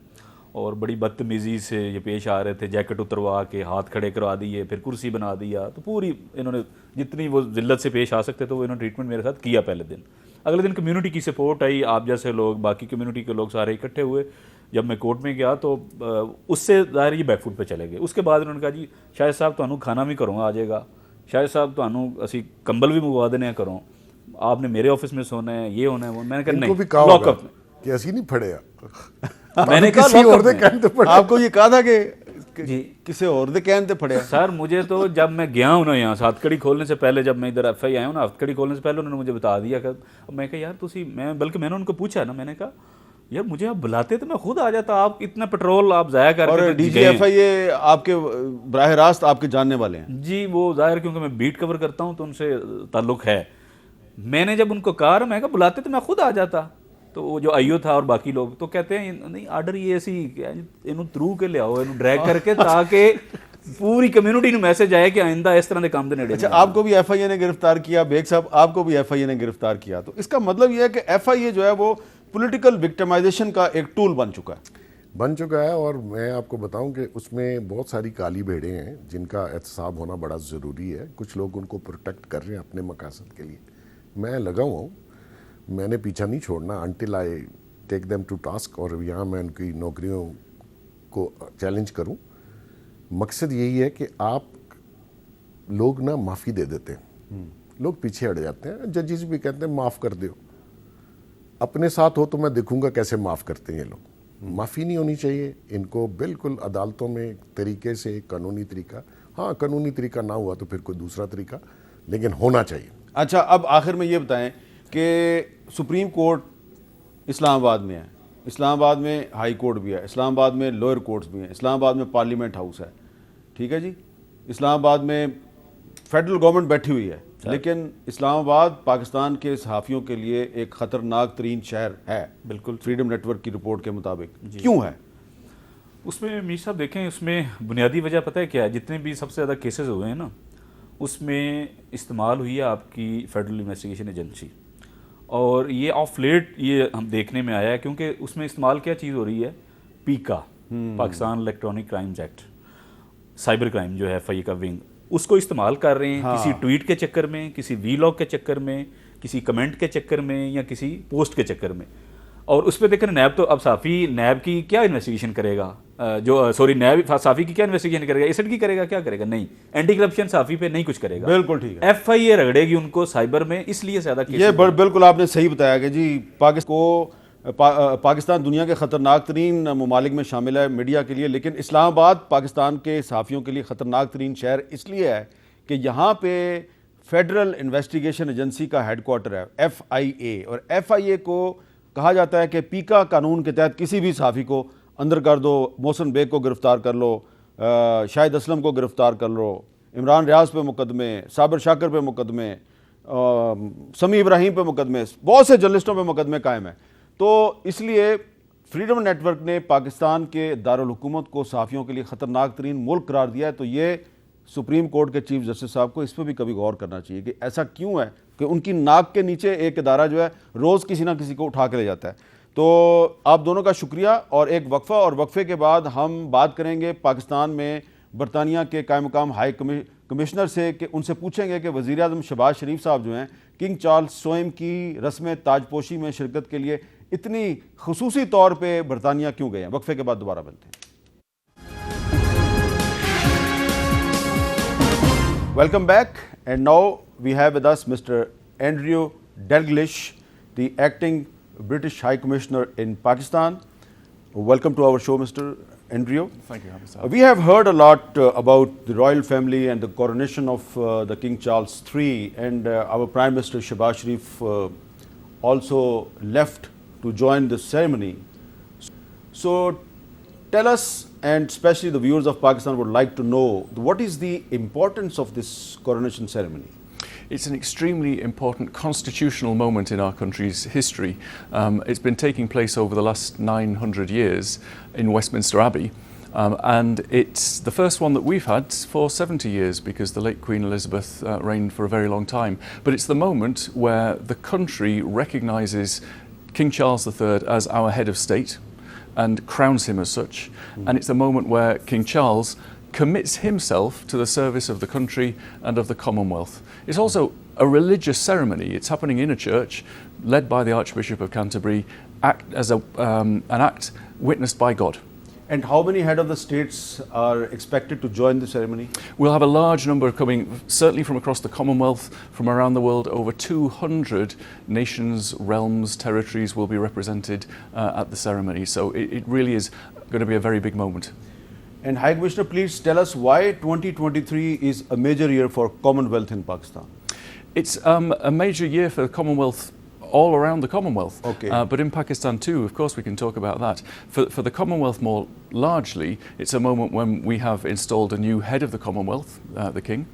اور بڑی بدتمیزی سے یہ پیش آ رہے تھے. جیکٹ اتروا کے ہاتھ کھڑے کروا دیے، پھر کرسی بنا دیا. تو پوری انہوں نے جتنی وہ ذلت سے پیش آ سکتے تو وہ انہوں نے ٹریٹمنٹ میرے ساتھ کیا پہلے دن. اگلے دن کمیونٹی کی سپورٹ آئی، آپ جیسے لوگ، باقی کمیونٹی کے لوگ سارے اکٹھے ہوئے. جب میں کورٹ میں گیا تو اس سے ظاہر یہ بیک فوٹ پہ چلے گئے. اس کے بعد انہوں نے کہا جی شاہد صاحب تمہیں کھانا بھی کروں آ جائے گا، شاہد صاحب تمہیں اسی کمبل بھی منگوا دینے کروں، آپ نے میرے آفس میں سونا ہے، یہ ہونا ہے وہ. میں نے کہا نہیں، لاک اپ میں کہ ایسی نہیں پڑے. میں نے کہا آپ کو یہ کہا تھا کہ کسی اور دے کہنے تے پڑے. سر مجھے تو جب میں گیا ہوں نا یہاں سے ہتھ کڑی کھولنے سے پہلے، جب میں ادھر ایف آئی آیا ہوں نا، ہتھ کڑی کھولنے سے پہلے انہوں نے مجھے بتا دیا کہ میں کہا یار تسی، میں بلکہ میں نے ان کو پوچھا نا، میں نے کہا یار مجھے آپ بلاتے تو میں خود آ جاتا، آپ اتنا پیٹرول آپ ضائع کر کے. اور ڈی جی ایف آئی اے آپ کے براہ راست آپ کے جاننے والے ہیں؟ جی وہ ظاہر کیونکہ میں بیٹ کور کرتا ہوں تو ان سے تعلق ہے. میں نے جب ان کو کہا میں کہا بلاتے تو میں خود آ جاتا. تو وہ جو ایو تھا اور باقی لوگ تو کہتے ہیں نہیں آرڈر یہ ایسی انہوں تھرو کے لے آؤ، انہوں ڈریگ کر کے، تاکہ پوری کمیونٹی نو میسج آئے کہ آئندہ اس طرح دے کام دے نیڑے. اچھا آپ کو بھی ایف آئی اے نے گرفتار کیا، بیگ صاحب آپ کو بھی ایف آئی اے نے گرفتار کیا، تو اس کا مطلب یہ ہے کہ ایف آئی اے جو ہے وہ پولیٹیکل وکٹمائزیشن کا ایک ٹول بن چکا ہے. بن چکا ہے، اور میں آپ کو بتاؤں کہ اس میں بہت ساری کالی بھیڑیں ہیں جن کا احتساب ہونا بڑا ضروری ہے. کچھ لوگ ان کو پروٹیکٹ کر رہے ہیں اپنے مقاصد کے لیے. میں لگا ہوا ہوں، میں نے پیچھا نہیں چھوڑنا until I take them to task, اور یہاں میں ان کی نوکریوں کو چیلنج کروں. مقصد یہی ہے کہ آپ لوگ نا معافی دے دیتے ہیں، لوگ پیچھے ہٹ جاتے ہیں. ججز بھی کہتے ہیں معاف کر دیو. اپنے ساتھ ہو تو میں دیکھوں گا کیسے معاف کرتے ہیں یہ لوگ. معافی نہیں ہونی چاہیے ان کو، بالکل عدالتوں میں طریقے سے قانونی طریقہ. ہاں قانونی طریقہ نہ ہوا تو پھر کوئی دوسرا طریقہ، لیکن ہونا چاہیے. اچھا، اب آخر میں یہ بتائیں کہ سپریم کورٹ اسلام آباد میں ہے، اسلام آباد میں ہائی کورٹ بھی ہے، اسلام آباد میں لوئر کورٹس بھی ہیں، اسلام آباد میں پارلیمنٹ ہاؤس ہے، ٹھیک ہے جی، اسلام آباد میں فیڈرل گورنمنٹ بیٹھی ہوئی ہے، لیکن اسلام آباد پاکستان کے صحافیوں کے لیے ایک خطرناک ترین شہر ہے، بالکل فریڈم نیٹ ورک کی رپورٹ کے مطابق. کیوں ہے؟ اس میں میر صاحب دیکھیں، اس میں بنیادی وجہ پتہ ہے کیا ہے؟ جتنے بھی سب سے زیادہ کیسز ہوئے ہیں نا، اس میں استعمال ہوئی ہے آپ کی فیڈرل انویسٹیگیشن ایجنسی. اور یہ آف لیٹ یہ ہم دیکھنے میں آیا ہے، کیونکہ اس میں استعمال کیا چیز ہو رہی ہے؟ پیکا، Pakistan electronic crimes act, cyber crime جو ہے ایف آئی اے کا ونگ، اس کو استعمال کر رہے ہیں کسی ٹویٹ کے چکر میں، کسی وی لاگ کے چکر میں، کسی کمنٹ کے چکر میں، یا کسی پوسٹ کے چکر میں. اور اس پہ دیکھیں نیب تو اب صحافی نیب کی کیا انویسٹیگیشن کرے گا؟ نیب صحافی کی کیا انویسٹیگیشن کرے گا؟ ایسڈ کی کرے گا؟ کیا کرے گا؟ نہیں، اینٹی کرپشن صحافی پہ نہیں کچھ کرے گا. بالکل ٹھیک ہے. ایف آئی اے رگڑے گی ان کو سائبر میں، اس لیے زیادہ یہ بالکل آپ نے صحیح بتایا کہ جی پاکستان دنیا کے خطرناک ترین ممالک میں شامل ہے میڈیا کے لیے، لیکن اسلام آباد پاکستان کے صحافیوں کے لیے خطرناک ترین شہر اس لیے ہے کہ یہاں پہ فیڈرل انویسٹیگیشن ایجنسی کا ہیڈ کوارٹر ہے، ایف آئی اے. اور ایف آئی اے کو کہا جاتا ہے کہ پیکا قانون کے تحت کسی بھی صحافی کو اندر کر دو. محسن بیگ کو گرفتار کر لو، شاہد اسلم کو گرفتار کر لو، عمران ریاض پہ مقدمے، صابر شاکر پہ مقدمے، سمیع ابراہیم پہ مقدمے، بہت سے جرنلسٹوں پہ مقدمے قائم ہیں. تو اس لیے فریڈم نیٹ ورک نے پاکستان کے دارالحکومت کو صحافیوں کے لیے خطرناک ترین ملک قرار دیا ہے. تو یہ سپریم کورٹ کے چیف جسٹس صاحب کو اس پہ بھی کبھی غور کرنا چاہیے کہ ایسا کیوں ہے کہ ان کی ناک کے نیچے ایک ادارہ جو ہے روز کسی نہ کسی کو اٹھا کے لے جاتا ہے. تو آپ دونوں کا شکریہ، اور ایک وقفہ، اور وقفے کے بعد ہم بات کریں گے پاکستان میں برطانیہ کے قائم مقام ہائی کمشنر سے، کہ ان سے پوچھیں گے کہ وزیر اعظم شہباز شریف صاحب جو ہیں کنگ چارلس سوئم کی رسم تاج پوشی میں شرکت کے لیے اتنی خصوصی طور پہ برطانیہ کیوں گئے ہیں. وقفے کے بعد دوبارہ ملتے ہیں. Welcome back, and now we have with us Mr. Andrew Dalglish, the acting British High Commissioner in Pakistan. Welcome to our show, Mr. Andrew. Thank you, sir. We have heard a lot about the royal family and the coronation of the King Charles III, and our Prime Minister Shehbaz Sharif also left to join the ceremony. So tell us, and especially the viewers of Pakistan would like to know, what is the importance of this coronation ceremony? It's an extremely important constitutional moment in our country's history. It's been taking place over the last 900 years in Westminster Abbey, and it's the first one that we've had for 70 years because the late Queen Elizabeth reigned for a very long time. But it's the moment where the country recognises King Charles III as our head of state and crowns him as such. And it's a moment where King Charles commits himself to the service of the country and of the Commonwealth. It's also a religious ceremony. It's happening in a church led by the Archbishop of Canterbury, as an act witnessed by God. And how many head of the states are expected to join the ceremony? We'll have a large number coming, certainly from across the Commonwealth, from around the world. Over 200 nations, realms, territories will be represented at the ceremony. So it really is going to be a very big moment. And High Commissioner, please tell us why 2023 is a major year for Commonwealth in Pakistan. It's a major year for the Commonwealth all around the Commonwealth. Okay. But in Pakistan too, of course, we can talk about that. For the Commonwealth more largely, it's a moment when we have installed a new head of the Commonwealth, the King.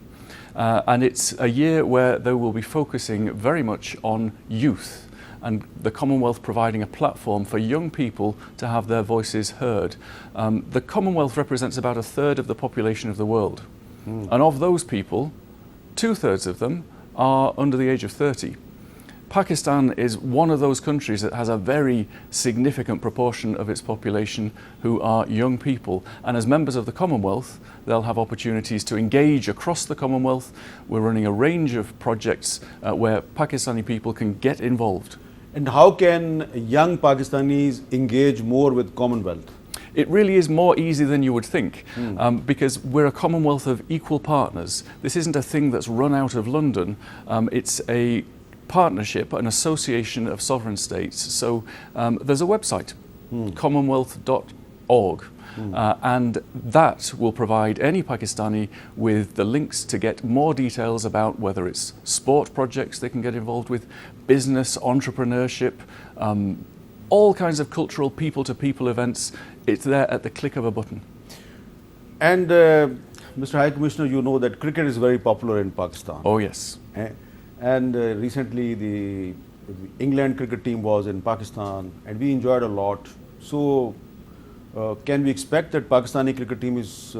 And it's a year where they will be focusing very much on youth and the Commonwealth providing a platform for young people to have their voices heard. The Commonwealth represents about a third of the population of the world. And of those people, 2/3 of them are under the age of 30. Pakistan is one of those countries that has a very significant proportion of its population who are young people. And as members of the Commonwealth, they'll have opportunities to engage across the Commonwealth. We're running a range of projects where Pakistani people can get involved. And how can young Pakistanis engage more with Commonwealth? It really is more easy than you would think, because we're a Commonwealth of equal partners. This isn't a thing that's run out of London. It's a partnership, an association of sovereign states. So there's a website, commonwealth.org, and that will provide any Pakistani with the links to get more details about whether it's sport projects they can get involved with, business, entrepreneurship, all kinds of cultural people-to-people events. It's there at the click of a button. And Mr. High Commissioner, you know that cricket is very popular in Pakistan. Oh yes. And recently the England cricket team was in Pakistan and we enjoyed a lot. So can we expect that Pakistani cricket team is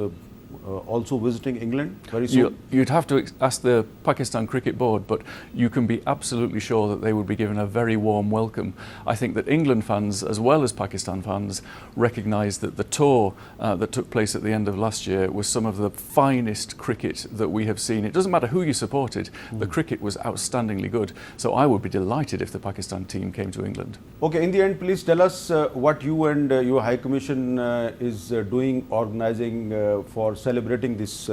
also visiting England very soon? You'd have to ask the Pakistan Cricket Board, but you can be absolutely sure that they would be given a very warm welcome. I think that England fans, as well as Pakistan fans, recognise that the tour that took place at the end of last year was some of the finest cricket that we have seen. It doesn't matter who you supported, the cricket was outstandingly good. So I would be delighted if the Pakistan team came to England. Okay, in the end, please tell us what you and your High Commission is doing, organising for celebrating this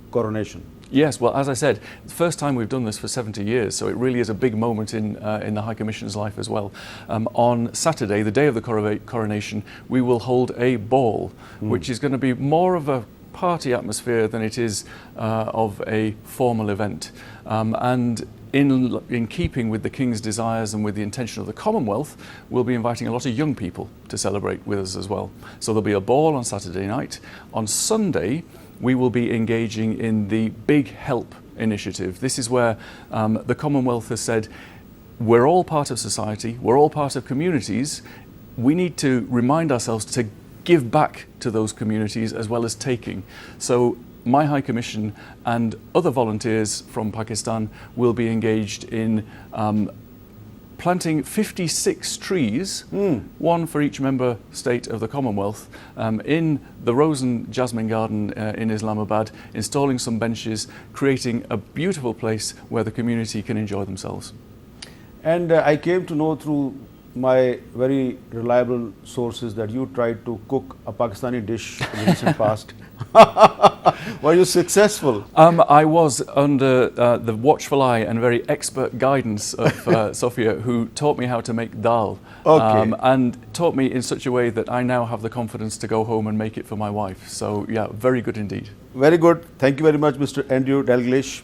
coronation. Yes, well, as I said, it's the first time we've done this for 70 years, so it really is a big moment in the High Commission's life as well. On Saturday, the day of the coronation, we will hold a ball, which is going to be more of a party atmosphere than it is of a formal event. And in keeping with the King's desires and with the intention of the Commonwealth, we'll be inviting a lot of young people to celebrate with us as well. So there'll be a ball on Saturday night. On Sunday, we will be engaging in the Big Help initiative. This is where the Commonwealth has said, we're all part of society, we're all part of communities. We need to remind ourselves to give back to those communities as well as taking. So my High Commission and other volunteers from Pakistan will be engaged in planting 56 trees, one for each member state of the Commonwealth, in the Rose and Jasmine Garden in Islamabad, installing some benches, creating a beautiful place where the community can enjoy themselves. And I came to know through my very reliable sources that you tried to cook a Pakistani dish in the recent past. Were you successful? I was under the watchful eye and very expert guidance of Sophia, who taught me how to make dal, and taught me in such a way that I now have the confidence to go home and make it for my wife. So yeah, very good indeed. Very good. Thank you very much, Mr. Andrew Dalglish.